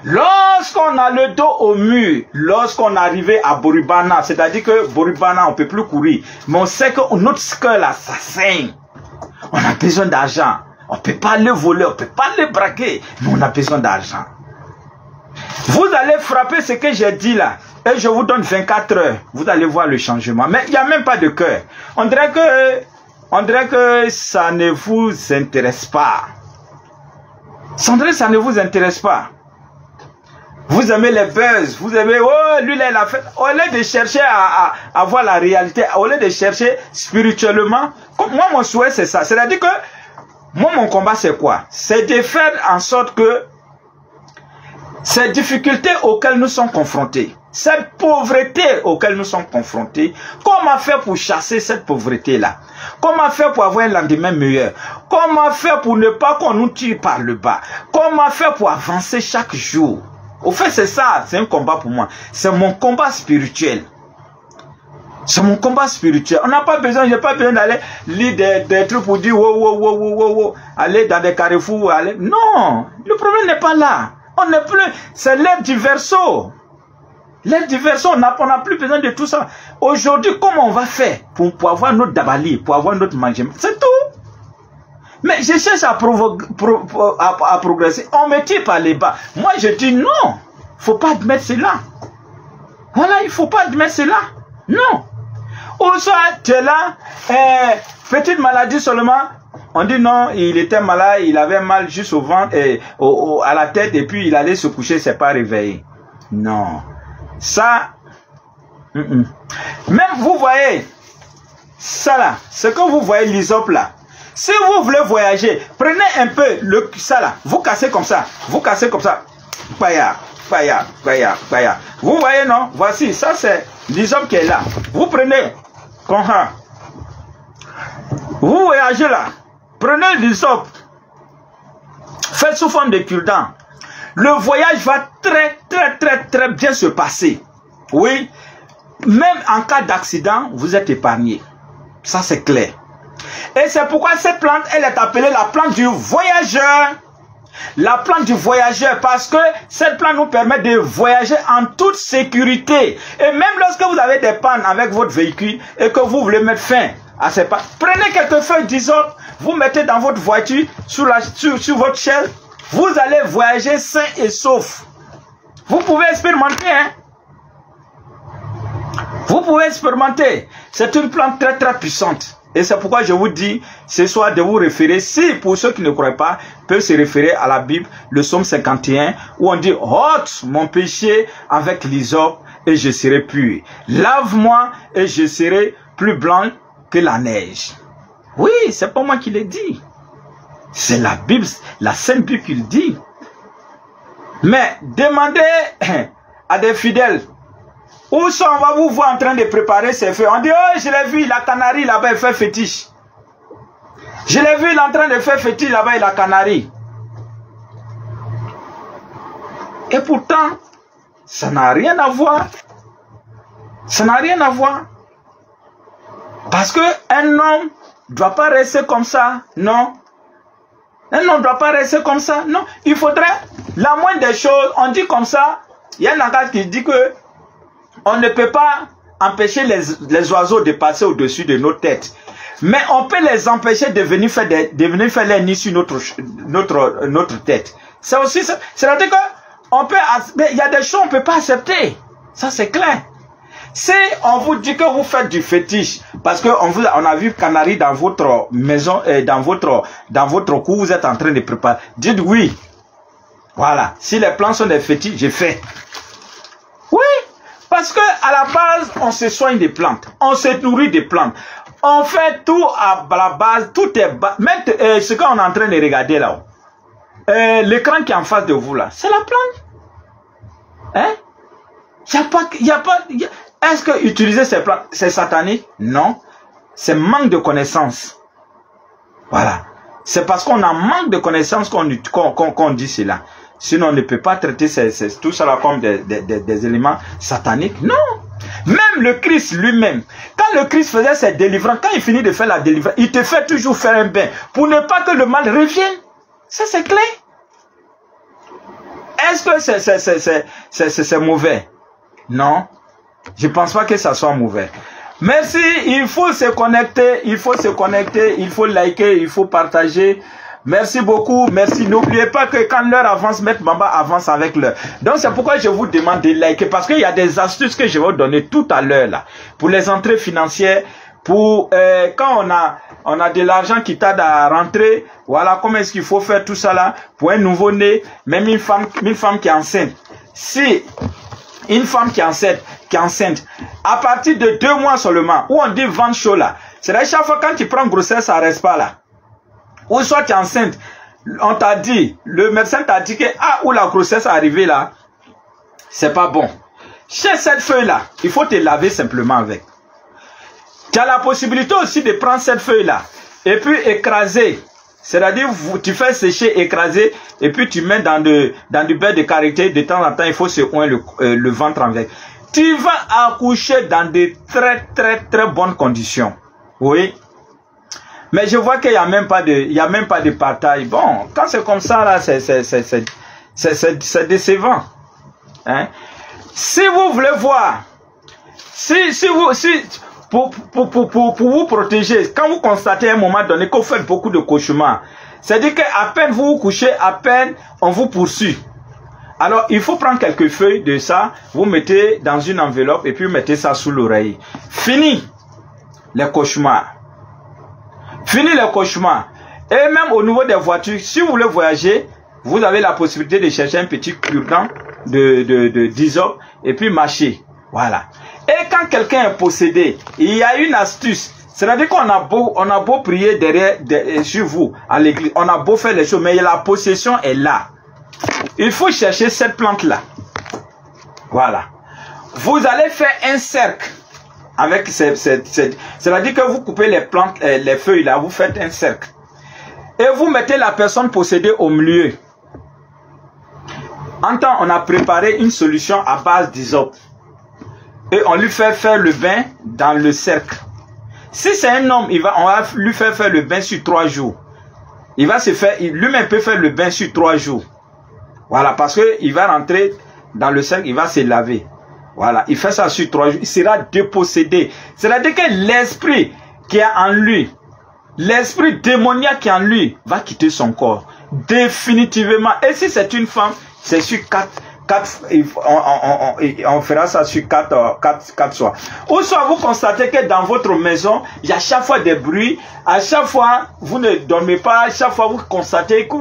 lorsqu'on a le dos au mur, lorsqu'on est arrivé à Boribana, c'est-à-dire que Boribana, on ne peut plus courir, mais on sait que notre cœur là, ça saigne. On a besoin d'argent. On ne peut pas le voler, on ne peut pas le braquer, mais on a besoin d'argent. Vous allez frapper ce que j'ai dit là, et je vous donne 24 heures. Vous allez voir le changement. Mais il n'y a même pas de cœur. On dirait que ça ne vous intéresse pas. Ça ne vous intéresse pas. Vous aimez les buzz, vous aimez, oh, lui, là, il a fait. Au lieu de chercher à voir la réalité, au lieu de chercher spirituellement, moi, mon souhait, c'est ça. C'est-à-dire que, moi, mon combat, c'est quoi? C'est de faire en sorte que ces difficultés auxquelles nous sommes confrontés, cette pauvreté auquel nous sommes confrontés, comment faire pour chasser cette pauvreté-là? Comment faire pour avoir un lendemain meilleur? Comment faire pour ne pas qu'on nous tire par le bas? Comment faire pour avancer chaque jour? Au fait, c'est ça, c'est un combat pour moi. C'est mon combat spirituel. C'est mon combat spirituel. On n'a pas besoin, j'ai pas besoin d'aller lire des trucs pour dire wow, aller dans des carrefours, aller. Non, le problème n'est pas là. On n'est plus, c'est l'ère du verso. L'ère du verso, on n'a plus besoin de tout ça. Aujourd'hui, comment on va faire pour avoir notre dabali, pour avoir notre manger? C'est tout. Mais je cherche à progresser. On me tire par les bas. Moi, je dis non. Il ne faut pas admettre cela. Voilà, il ne faut pas admettre cela. Non. Ou soit, tu es là, petite maladie seulement. On dit non, il était malade, il avait mal juste au ventre et à la tête et puis il allait se coucher, c'est pas réveillé. Non. Ça, même vous voyez, ça là, ce que vous voyez l'hysope là, si vous voulez voyager, prenez un peu ça là, vous cassez comme ça, paya. Vous voyez non, voici, ça c'est l'hysope qui est là. Vous prenez, comme ça, vous voyagez là. Prenez l'hysope, faites sous forme de cure-dent. Le voyage va très bien se passer. Oui, même en cas d'accident, vous êtes épargné. Ça c'est clair. Et c'est pourquoi cette plante, elle est appelée la plante du voyageur. La plante du voyageur, parce que cette plante nous permet de voyager en toute sécurité. Et même lorsque vous avez des pannes avec votre véhicule et que vous voulez mettre fin à ces pannes, prenez quelques feuilles d'hysope, vous mettez dans votre voiture, sur votre chaise, vous allez voyager sain et sauf. Vous pouvez expérimenter, hein? Vous pouvez expérimenter. C'est une plante très puissante. Et c'est pourquoi je vous dis ce soir de vous référer, si pour ceux qui ne croient pas, peuvent se référer à la Bible, le psaume 51, où on dit, ôte mon péché avec l'hysope et je serai pur. Lave-moi et je serai plus blanc que la neige. Oui, c'est pas moi qui l'ai dit. C'est la Bible, la Sainte Bible qui le dit. Mais demandez à des fidèles, où sont, on va vous voir en train de préparer ces feux. On dit, oh, je l'ai vu, la canarie là-bas, il fait fétiche. Je l'ai vu, il est en train de faire fétiche là-bas, il a canarie. Et pourtant, ça n'a rien à voir. Ça n'a rien à voir. Parce que un homme ne doit pas rester comme ça, non. Un homme ne doit pas rester comme ça, non. Il faudrait, la moindre des choses, on dit comme ça, il y a un langage qui dit que on ne peut pas empêcher les oiseaux de passer au-dessus de nos têtes. Mais on peut les empêcher de venir faire leur nid sur notre tête. C'est aussi ça. C'est-à-dire qu'il y a des choses qu'on ne peut pas accepter. Ça, c'est clair. Si on vous dit que vous faites du fétiche, parce qu'on a vu Canari dans votre maison, dans votre cour, vous êtes en train de préparer, dites oui. Voilà. Si les plans sont des fétiches, j'ai fait. Oui. Parce que à la base, on se soigne des plantes. On se nourrit des plantes. On fait tout à la base. Tout est même ce qu'on est en train de regarder là-haut. L'écran qui est en face de vous là, c'est la plante. Hein? Est-ce que utiliser ces plantes, c'est satanique? Non. C'est manque de connaissances. Voilà. C'est parce qu'on a manque de connaissances qu'on dit cela. Sinon, on ne peut pas traiter tout cela comme des éléments sataniques. Non. Même le Christ lui-même, quand le Christ faisait ses délivrances, quand il finit de faire la délivrance, il te fait toujours faire un bain pour ne pas que le mal revienne. Ça, c'est clair. Est-ce que c'est mauvais? Non. Je ne pense pas que ça soit mauvais. Merci, il faut se connecter, il faut liker, il faut partager. Merci beaucoup, merci. N'oubliez pas que quand l'heure avance, Maître Bamba avance avec l'heure. Donc c'est pourquoi je vous demande de liker, parce qu'il y a des astuces que je vais vous donner tout à l'heure là, pour les entrées financières, pour quand on a de l'argent qui tarde à rentrer, voilà comment est-ce qu'il faut faire tout ça là, pour un nouveau-né, même une femme qui est enceinte. Si une femme qui est enceinte, à partir de 2 mois seulement, où on dit vente chaud là, c'est-à-dire chaque fois quand tu prends grossesse, ça reste pas là. Ou soit tu es enceinte, on t'a dit, le médecin t'a dit que où la grossesse est arrivée là, c'est pas bon. Chez cette feuille là, il faut te laver simplement avec. Tu as la possibilité aussi de prendre cette feuille là et puis écraser. C'est-à-dire, tu fais sécher, écraser, et puis tu mets dans du beurre de karité. De temps en temps, il faut se oindre le ventre avec. Tu vas accoucher dans de très bonnes conditions. Oui. Mais je vois qu'il n'y a même pas de partage. Bon, quand c'est comme ça, là, c'est décevant. Hein? Si vous voulez voir, pour vous protéger, quand vous constatez à un moment donné que vous faites beaucoup de cauchemars, c'est-à-dire qu'à peine vous vous couchez, à peine on vous poursuit. Alors, il faut prendre quelques feuilles de ça, vous mettez dans une enveloppe et puis vous mettez ça sous l'oreille. Fini les cauchemars. Fini les cauchemars. Et même au niveau des voitures, si vous voulez voyager, vous avez la possibilité de chercher un petit cure-dent de d'isop et puis marcher. Voilà. Et quand quelqu'un est possédé, il y a une astuce. C'est-à-dire qu'on a beau prier sur vous, à l'église, on a beau faire les choses, mais la possession est là. Il faut chercher cette plante-là. Voilà. Vous allez faire un cercle avec c'est-à-dire que vous coupez les plantes, les feuilles là, vous faites un cercle. Et vous mettez la personne possédée au milieu. En temps, on a préparé une solution à base d'hysope. Et on lui fait faire le bain dans le cercle. Si c'est un homme, on va lui faire le bain sur 3 jours. Il va se faire, lui-même peut faire le bain sur 3 jours. Voilà, parce que il va rentrer dans le cercle, il va se laver. Voilà, il fait ça sur 3 jours, il sera dépossédé. C'est-à-dire que l'esprit qui est en lui, l'esprit démoniaque qui est en lui, va quitter son corps. Définitivement. Et si c'est une femme, c'est sur 4 on fera ça sur 4 soirs. Ou soit vous constatez que dans votre maison, il y a chaque fois des bruits, à chaque fois vous ne dormez pas, à chaque fois vous constatez que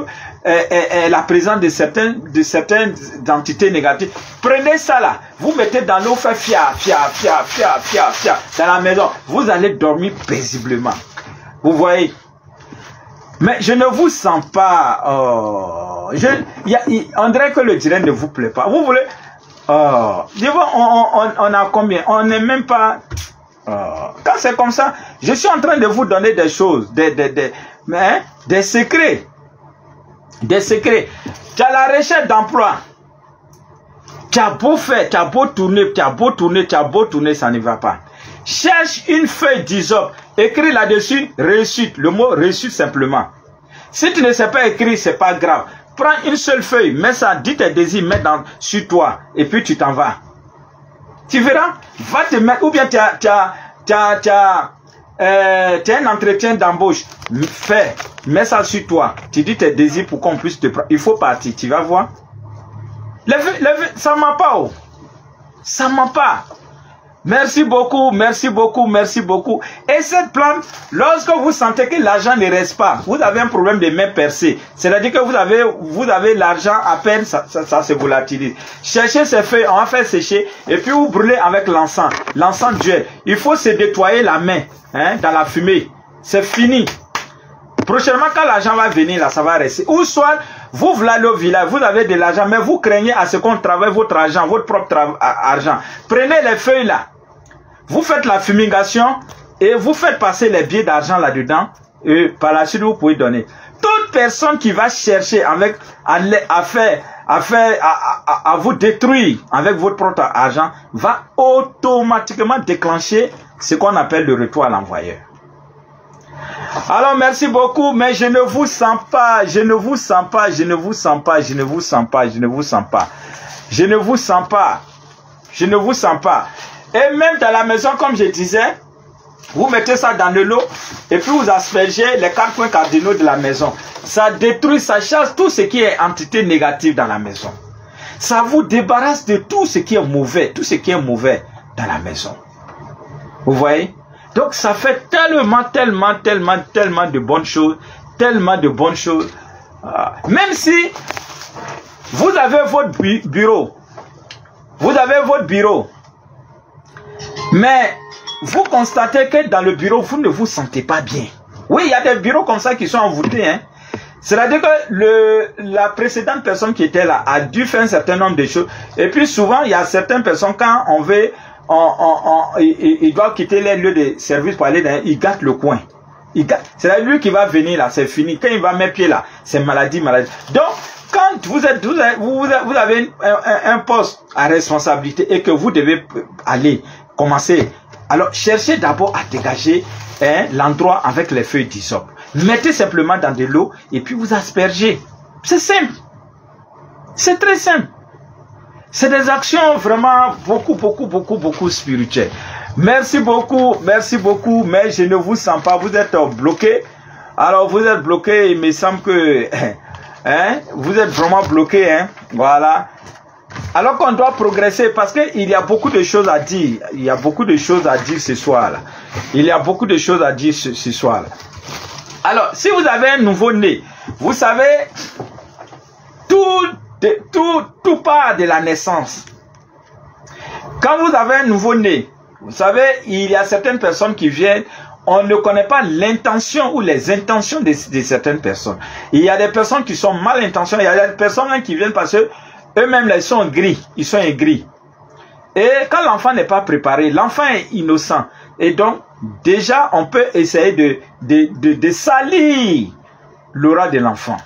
la présence de certaines entités négatives. Prenez ça là, vous mettez dans l'eau, fait fia dans la maison, vous allez dormir paisiblement. Vous voyez? Mais je ne vous sens pas. On dirait que le direct ne vous plaît pas. Vous voulez. On a combien? On n'est même pas. Quand c'est comme ça, je suis en train de vous donner des choses, des secrets. Des secrets. Tu as la recherche d'emploi. Tu as beau faire, tu as beau tourner, ça ne va pas. Cherche une feuille d'hysope, écris là-dessus réussite, le mot réussite simplement. Si tu ne sais pas écrire, c'est pas grave. Prends une seule feuille, mets ça, dis tes désirs, mets sur toi, et puis tu t'en vas. Tu verras, va te mettre, ou bien tu as un entretien d'embauche, mets ça sur toi, tu dis tes désirs pour qu'on puisse te prendre. Il faut partir, tu vas voir. Ça ne ment pas, oh. Ça ne ment pas. Merci beaucoup, merci beaucoup, merci beaucoup. Et cette plante, lorsque vous sentez que l'argent ne reste pas, vous avez un problème de main percée. C'est-à-dire que vous avez l'argent à peine, ça se volatilise. Cherchez ces feuilles, on va faire sécher, et puis vous brûlez avec l'encens. L'encens d'huile. Il faut se nettoyer la main, dans la fumée. C'est fini. Prochainement, quand l'argent va venir, là, ça va rester. Ou soit, vous voulez aller au village, vous avez de l'argent, mais vous craignez à ce qu'on travaille votre argent, votre propre argent. Prenez les feuilles là. Vous faites la fumigation et vous faites passer les billets d'argent là-dedans. Et par la suite, vous pouvez donner. Toute personne qui va chercher à vous détruire avec votre propre argent va automatiquement déclencher ce qu'on appelle le retour à l'envoyeur. Alors merci beaucoup, mais je ne vous sens pas, je ne vous sens pas, je ne vous sens pas, je ne vous sens pas, je ne vous sens pas, je ne vous sens pas, je ne vous sens pas. Et même dans la maison, comme je disais, vous mettez ça dans de l'eau et puis vous aspergez les 4 points cardinaux de la maison. Ça détruit, ça chasse tout ce qui est entité négative dans la maison. Ça vous débarrasse de tout ce qui est mauvais, tout ce qui est mauvais dans la maison. Vous voyez? Donc ça fait tellement de bonnes choses, tellement de bonnes choses. Même si vous avez votre bureau, mais vous constatez que dans le bureau, vous ne vous sentez pas bien. Oui, il y a des bureaux comme ça qui sont envoûtés. Hein. C'est-à-dire que la précédente personne qui était là a dû faire un certain nombre de choses. Et puis souvent, il y a certaines personnes, quand on veut, il doit quitter les lieux de service pour aller dans, il gâte le coin. C'est lui qui va venir là, c'est fini. Quand il va mettre pied là, c'est maladie. Donc, quand vous avez un poste à responsabilité et que vous devez aller commencer, alors cherchez d'abord à dégager l'endroit avec les feuilles d'hysope. Mettez simplement dans de l'eau et puis vous aspergez. C'est simple. C'est très simple. C'est des actions vraiment beaucoup spirituelles. Merci beaucoup, mais je ne vous sens pas. Vous êtes bloqué. Alors vous êtes bloqué, il me semble que vous êtes vraiment bloqué. Hein, voilà. Alors qu'on doit progresser parce qu'il y a beaucoup de choses à dire. Il y a beaucoup de choses à dire ce soir-là. Il y a beaucoup de choses à dire ce soir-là. Alors, si vous avez un nouveau-né, vous savez, tout part de la naissance. Quand vous avez un nouveau-né, vous savez, il y a certaines personnes qui viennent, on ne connaît pas l'intention ou les intentions de certaines personnes. Il y a des personnes qui sont mal intentionnées, il y a des personnes qui viennent parce que eux-mêmes, ils sont gris, ils sont aigris. Et quand l'enfant n'est pas préparé, l'enfant est innocent. Et donc, déjà, on peut essayer de salir l'aura de l'enfant.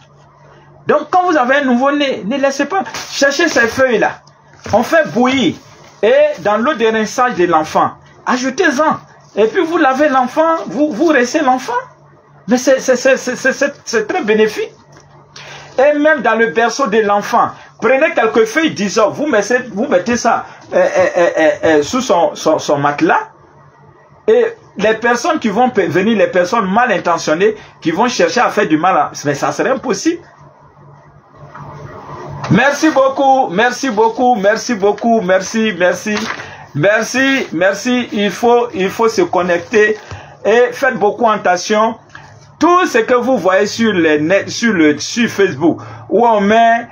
Donc, quand vous avez un nouveau-né, ne laissez pas. Cherchez ces feuilles-là. On fait bouillir. Et dans l'eau de rinçage de l'enfant, ajoutez-en. Et puis, vous lavez l'enfant, vous rincez l'enfant. Mais c'est très bénéfique. Et même dans le berceau de l'enfant, prenez quelques feuilles d'hysope, vous mettez ça sous son matelas. Et les personnes qui vont venir, les personnes mal intentionnées, qui vont chercher à faire du mal, mais ça serait impossible. Merci beaucoup, merci. Il faut se connecter et faites beaucoup attention. Tout ce que vous voyez sur les net, sur Facebook, où on met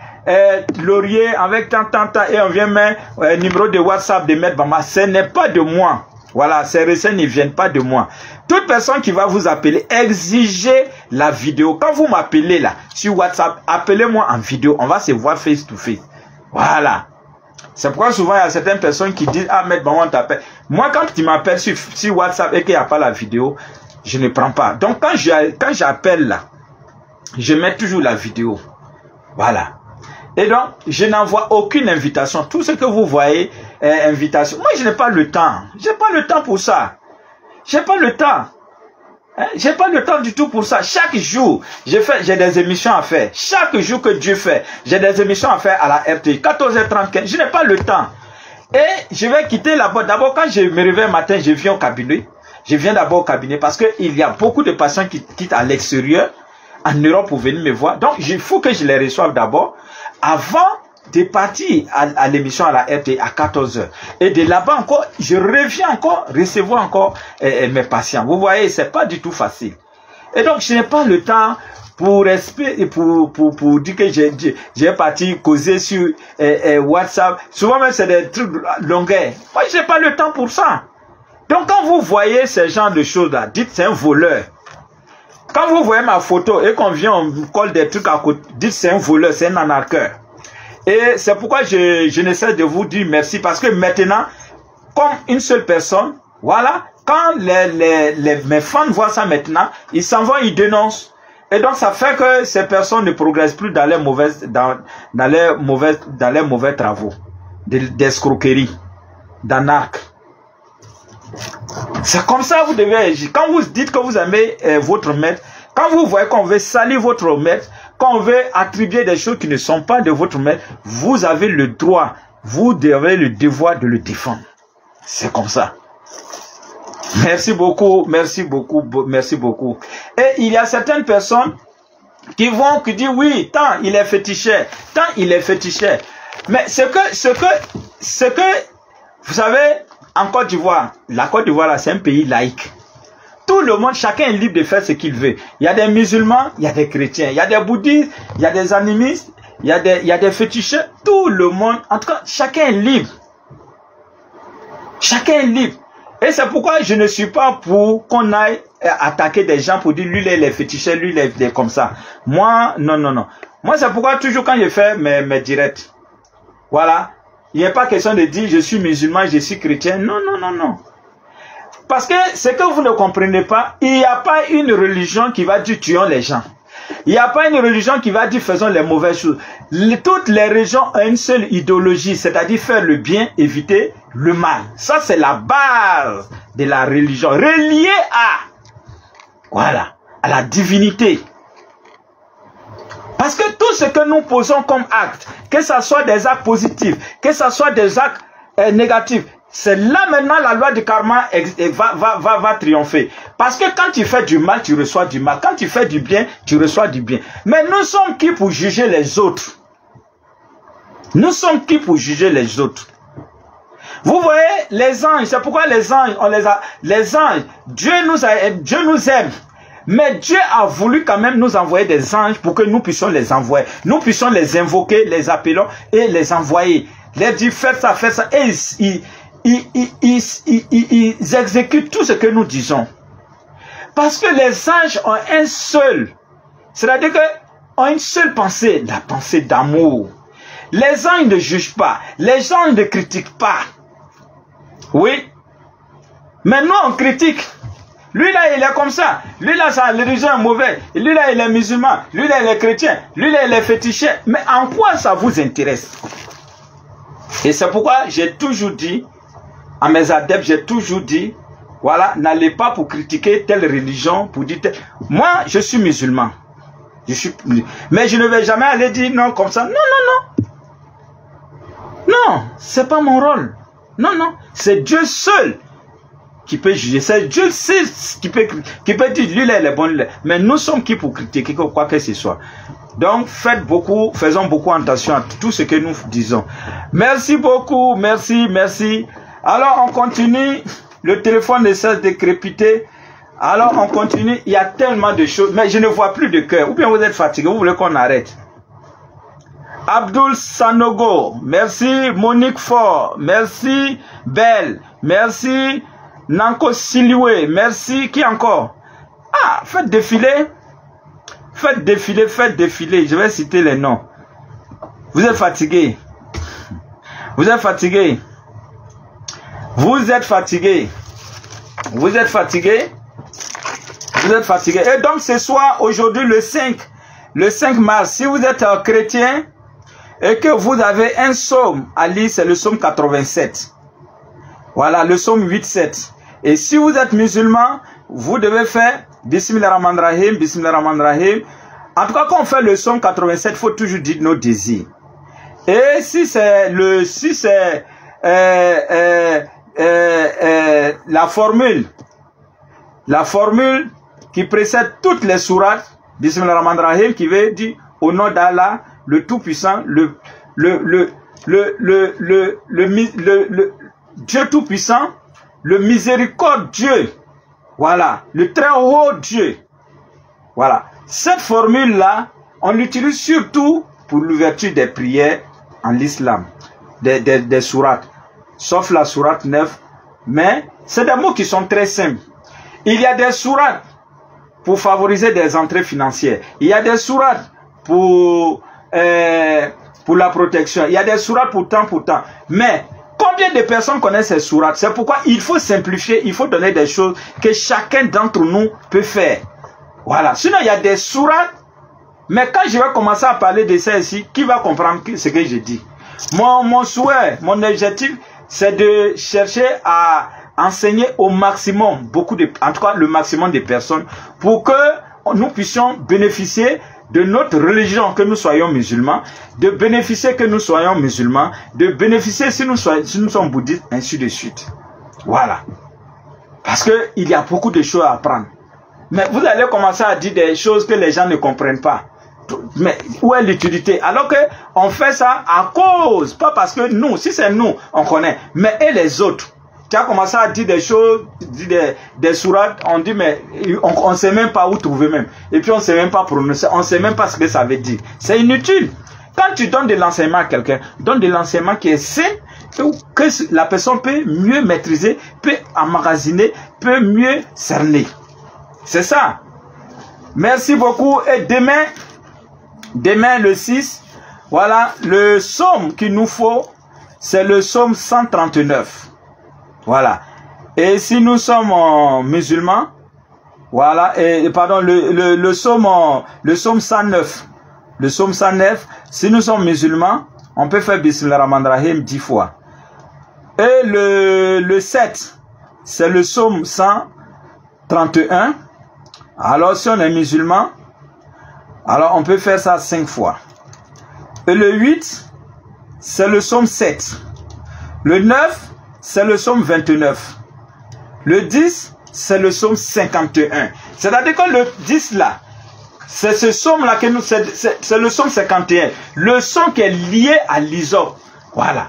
Laurier avec tant et on vient mettre numéro de WhatsApp de Maître Bamba, ce n'est pas de moi. Voilà, ces recettes ne viennent pas de moi. Toute personne qui va vous appeler, exigez la vidéo. Quand vous m'appelez là, sur WhatsApp, appelez-moi en vidéo. On va se voir face to face. Voilà. C'est pourquoi souvent il y a certaines personnes qui disent, ah, Maître Bamba, on t'appelle. Moi, quand tu m'appelles sur WhatsApp et qu'il n'y a pas la vidéo, je ne prends pas. Donc, quand j'appelle là, je mets toujours la vidéo. Voilà. Et donc, je n'envoie aucune invitation. Tout ce que vous voyez est invitation. Moi, je n'ai pas le temps. J'ai pas le temps pour ça. J'ai pas le temps. J'ai pas le temps du tout pour ça. Chaque jour, j'ai des émissions à faire. Chaque jour que Dieu fait, j'ai des émissions à faire à la RT. 14h30, je n'ai pas le temps. Et je vais quitter là-bas. D'abord, quand je me réveille le matin, je viens au cabinet. Je viens d'abord au cabinet parce qu'il y a beaucoup de patients qui quittent à l'extérieur, en Europe, pour venir me voir. Donc, il faut que je les reçoive d'abord avant de partir à l'émission à la RT à 14h. Et de là-bas encore, je reviens encore recevoir encore mes patients. Vous voyez, c'est pas du tout facile. Et donc, je n'ai pas le temps pour dire que j'ai parti causer sur WhatsApp. Souvent même, c'est des trucs longueurs. Moi, je n'ai pas le temps pour ça. Donc, quand vous voyez ce genre de choses-là, dites c'est un voleur. Quand vous voyez ma photo et qu'on vient, on vous colle des trucs à côté, dites c'est un voleur, c'est un anarcheur. Et c'est pourquoi je n'essaie de vous dire merci, parce que maintenant, comme une seule personne, voilà, quand mes fans voient ça maintenant, ils s'en vont, ils dénoncent. Et donc ça fait que ces personnes ne progressent plus dans les mauvais travaux, d'escroquerie, d'anarque. C'est comme ça vous devez agir. Quand vous dites que vous aimez votre maître, quand vous voyez qu'on veut salir votre maître, qu'on veut attribuer des choses qui ne sont pas de votre maître, vous avez le droit, vous avez le devoir de le défendre. C'est comme ça. Merci beaucoup, merci beaucoup, merci beaucoup. Et il y a certaines personnes qui disent oui, tant il est féticheur, tant il est féticheur. Mais ce que, vous savez, en Côte d'Ivoire, la Côte d'Ivoire, c'est un pays laïque. Tout le monde, chacun est libre de faire ce qu'il veut. Il y a des musulmans, il y a des chrétiens, il y a des bouddhistes, il y a des animistes, il y a des féticheurs. Tout le monde, en tout cas, chacun est libre. Chacun est libre. Et c'est pourquoi je ne suis pas pour qu'on aille attaquer des gens pour dire lui, il est féticheur, lui, il est comme ça. Moi, non, non, non. Moi, c'est pourquoi toujours quand je fais mes directs, voilà, il n'y a pas question de dire je suis musulman, je suis chrétien. Non, non, non, non. Parce que ce que vous ne comprenez pas, il n'y a pas une religion qui va dire tuons les gens. Il n'y a pas une religion qui va dire faisons les mauvaises choses. Toutes les religions ont une seule idéologie, c'est-à-dire faire le bien, éviter le mal. Ça, c'est la base de la religion, reliée à la divinité. Parce que tout ce que nous posons comme acte, que ce soit des actes positifs, que ce soit des actes négatifs, c'est là maintenant la loi du karma va triompher. Parce que quand tu fais du mal, tu reçois du mal. Quand tu fais du bien, tu reçois du bien. Mais nous sommes qui pour juger les autres? Nous sommes qui pour juger les autres? Vous voyez, les anges, c'est pourquoi les anges, les anges, Dieu nous aime. Mais Dieu a voulu quand même nous envoyer des anges pour que nous puissions les envoyer. Nous puissions les invoquer, les appeler et les envoyer. Les dire faites ça, faites ça. Et ils exécutent tout ce que nous disons. Parce que les anges ont un seul, c'est-à-dire qu'ils ont une seule pensée, la pensée d'amour. Les anges ne jugent pas, les anges ne critiquent pas. Oui, mais nous on critique. Lui là il est comme ça, lui là sa religion est mauvaise, lui là il est musulman, lui là il est chrétien, lui là il est féticheur. Mais en quoi ça vous intéresse? Et c'est pourquoi j'ai toujours dit, à mes adeptes, j'ai toujours dit, voilà, n'allez pas pour critiquer telle religion, pour dire telle... Moi, je suis musulman. Mais je ne vais jamais aller dire non comme ça. Non, non, non. Non, c'est pas mon rôle. Non, non. C'est Dieu seul qui peut juger. C'est Dieu seul qui peut dire, lui, là, il est bon. Mais nous sommes qui pour critiquer quoi que ce soit. Donc, faisons beaucoup attention à tout ce que nous disons. Merci beaucoup, merci, merci. Alors, on continue. Le téléphone ne cesse de crépiter. Alors, on continue. Il y a tellement de choses. Mais je ne vois plus de cœur. Ou bien vous êtes fatigué. Vous voulez qu'on arrête? Abdul Sanogo. Merci. Monique Fort. Merci. Belle. Merci. Nanko Siliwe. Merci. Qui encore? Ah, faites défiler. Faites défiler, faites défiler. Je vais citer les noms. Vous êtes fatigué. Vous êtes fatigué. Vous êtes fatigué. Vous êtes fatigué. Vous êtes fatigué. Et donc ce soir, aujourd'hui le 5 mars, si vous êtes chrétien et que vous avez un psaume à lire, c'est le psaume 87. Voilà, le psaume 8-7. Et si vous êtes musulman, vous devez faire Bismillahirrahmanirrahim, Bismillahirrahmanirrahim. En tout cas, quand on fait le psaume 87, il faut toujours dire nos désirs. Et si c'est la formule qui précède toutes les sourates, Bismillahirrahmanirrahim, qui veut dire au nom d'Allah, le Tout-Puissant, le Dieu Tout-Puissant, le miséricorde Dieu, voilà, le très haut Dieu. Voilà, cette formule-là, on l'utilise surtout pour l'ouverture des prières en l'islam, des sourates, sauf la sourate 9, mais c'est des mots qui sont très simples. Il y a des sourates pour favoriser des entrées financières. Il y a des sourates pour la protection. Il y a des sourates pour temps. Mais combien de personnes connaissent ces sourates? C'est pourquoi il faut simplifier, il faut donner des choses que chacun d'entre nous peut faire. Voilà. Sinon, il y a des sourates. Mais quand je vais commencer à parler de ça ici, qui va comprendre ce que je dis? Mon souhait, mon objectif, c'est de chercher à enseigner au maximum, en tout cas le maximum de personnes, pour que nous puissions bénéficier de notre religion, que nous soyons musulmans, de bénéficier que nous soyons musulmans, de bénéficier si nous sommes bouddhistes, ainsi de suite. Voilà. Parce qu'il y a beaucoup de choses à apprendre. Mais vous allez commencer à dire des choses que les gens ne comprennent pas. Mais où est l'utilité? Alors que on fait ça à cause, pas parce que nous, si c'est nous, on connaît, mais et les autres. Tu as commencé à dire des choses, des sourates, on dit mais on ne sait même pas où trouver même. Et puis on ne sait même pas prononcer, on ne sait même pas ce que ça veut dire. C'est inutile. Quand tu donnes de l'enseignement à quelqu'un, donne de l'enseignement qui est sain, que la personne peut mieux maîtriser, peut emmagasiner, peut mieux cerner. C'est ça. Merci beaucoup. Et demain le 6, voilà, le psaume qu'il nous faut, c'est le psaume 139. Voilà. Et si nous sommes musulmans, voilà, et pardon, le psaume 109. Le psaume 109, si nous sommes musulmans, on peut faire Bismillahirrahmanirrahim 10 fois. Et le 7, c'est le psaume 131. Alors si on est musulman, alors on peut faire ça 5 fois. Et le 8, c'est le psaume 7. Le 9, c'est le psaume 29. Le 10, c'est le psaume 51. C'est-à-dire que le 10 là, c'est ce psaume-là que nous, c'est le psaume 51. Le psaume qui est lié à l'hysope. Voilà.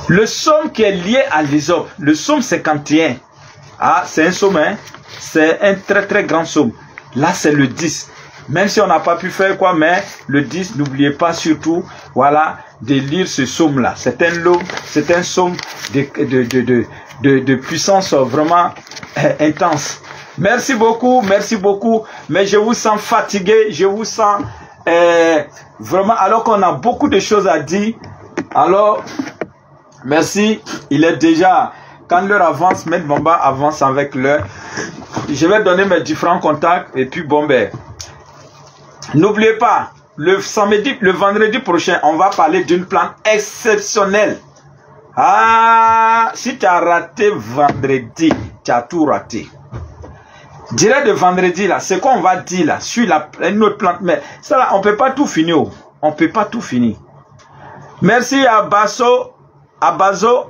Le psaume qui est lié à l'hysope. Le psaume 51. Ah, c'est un psaume, hein. C'est un très très grand psaume. Là, c'est le 10. Même si on n'a pas pu faire quoi, mais le 10, n'oubliez pas surtout, voilà, de lire ce psaume-là. C'est un psaume de puissance vraiment intense. Merci beaucoup, mais je vous sens fatigué, je vous sens vraiment, alors qu'on a beaucoup de choses à dire. Alors, merci, il est déjà, quand l'heure avance, Maître Bamba avance avec l'heure. Je vais donner mes différents contacts et puis bon ben, n'oubliez pas, le vendredi prochain, on va parler d'une plante exceptionnelle. Ah, si tu as raté vendredi, tu as tout raté. Direct de vendredi là, c'est qu'on va dire là, sur une autre plante, mais ça là, on peut pas tout finir. On peut pas tout finir. Merci à Bazo,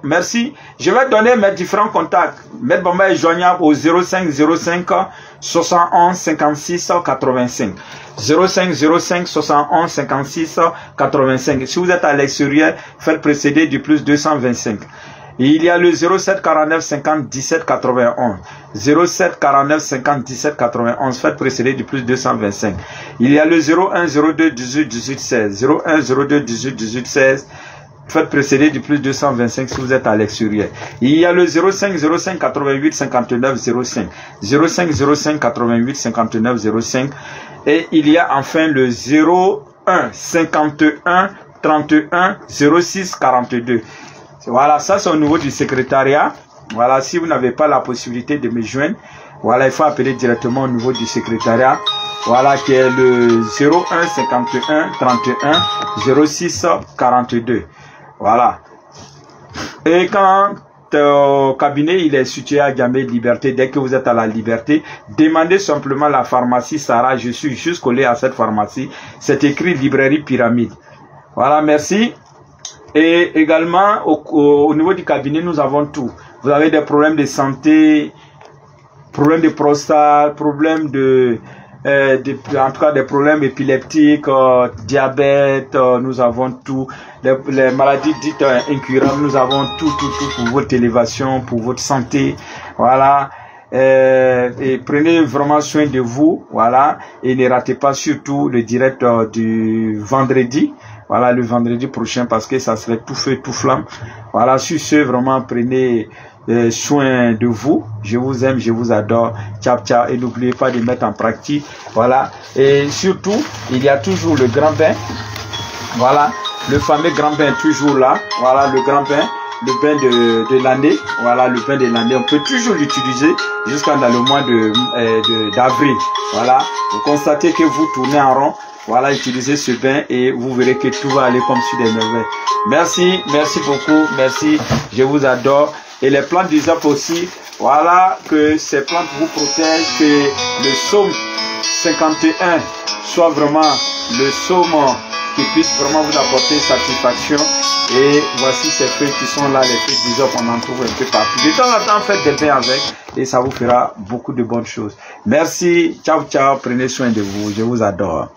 merci. Je vais donner mes différents contacts. Maître Bamba est joignable au 05 71 56 85. 05 71 56 85. Si vous êtes à l'extérieur, faites précéder du plus 225. Et il y a le 07 49 50 17 91. 07 49 50 17 91. Faites précéder du plus 225. Il y a le 01 02 18 18 16. 01 02 18 18 16. Faites précéder du plus 225 si vous êtes à l'extérieur. Il y a le 05 05 88 59 05. 05 05 88 59 05. Et il y a enfin le 01 51 31 06 42. Voilà, ça c'est au niveau du secrétariat. Voilà, si vous n'avez pas la possibilité de me joindre, voilà, il faut appeler directement au niveau du secrétariat. Voilà, qui est le 01 51 31 06 42. Voilà. Et quand au cabinet, il est situé à Gamay Liberté, dès que vous êtes à la Liberté, demandez simplement la pharmacie Sarah. Je suis juste collé à cette pharmacie. C'est écrit librairie Pyramide. Voilà, merci. Et également, au niveau du cabinet, nous avons tout. Vous avez des problèmes de santé, problèmes de prostate, problèmes en tout cas des problèmes épileptiques, diabète, nous avons tout. Les maladies dites incurables, nous avons tout pour votre élévation, pour votre santé. Voilà. Et prenez vraiment soin de vous. Voilà. Et ne ratez pas surtout le direct du vendredi. Voilà, le vendredi prochain, parce que ça serait tout feu, tout flamme. Voilà, sur ce, vraiment, prenez soin de vous. Je vous aime, je vous adore. Ciao, ciao. Et n'oubliez pas de mettre en pratique. Voilà. Et surtout, il y a toujours le grand bain. Voilà. Le fameux grand bain toujours là. Voilà, le grand bain. Le bain de l'année. Voilà, le bain de l'année. On peut toujours l'utiliser jusqu'à dans le mois d'avril. Voilà. Vous constatez que vous tournez en rond. Voilà, utilisez ce bain et vous verrez que tout va aller comme sur des merveilles. Merci, merci beaucoup, merci, je vous adore. Et les plantes du Zap aussi, voilà, que ces plantes vous protègent, que le psaume 51 soit vraiment le psaume qui puisse vraiment vous apporter satisfaction. Et voici ces feuilles qui sont là, les feuilles du Zap, on en trouve un peu partout. De temps en temps, faites des bains avec et ça vous fera beaucoup de bonnes choses. Merci, ciao, ciao, prenez soin de vous, je vous adore.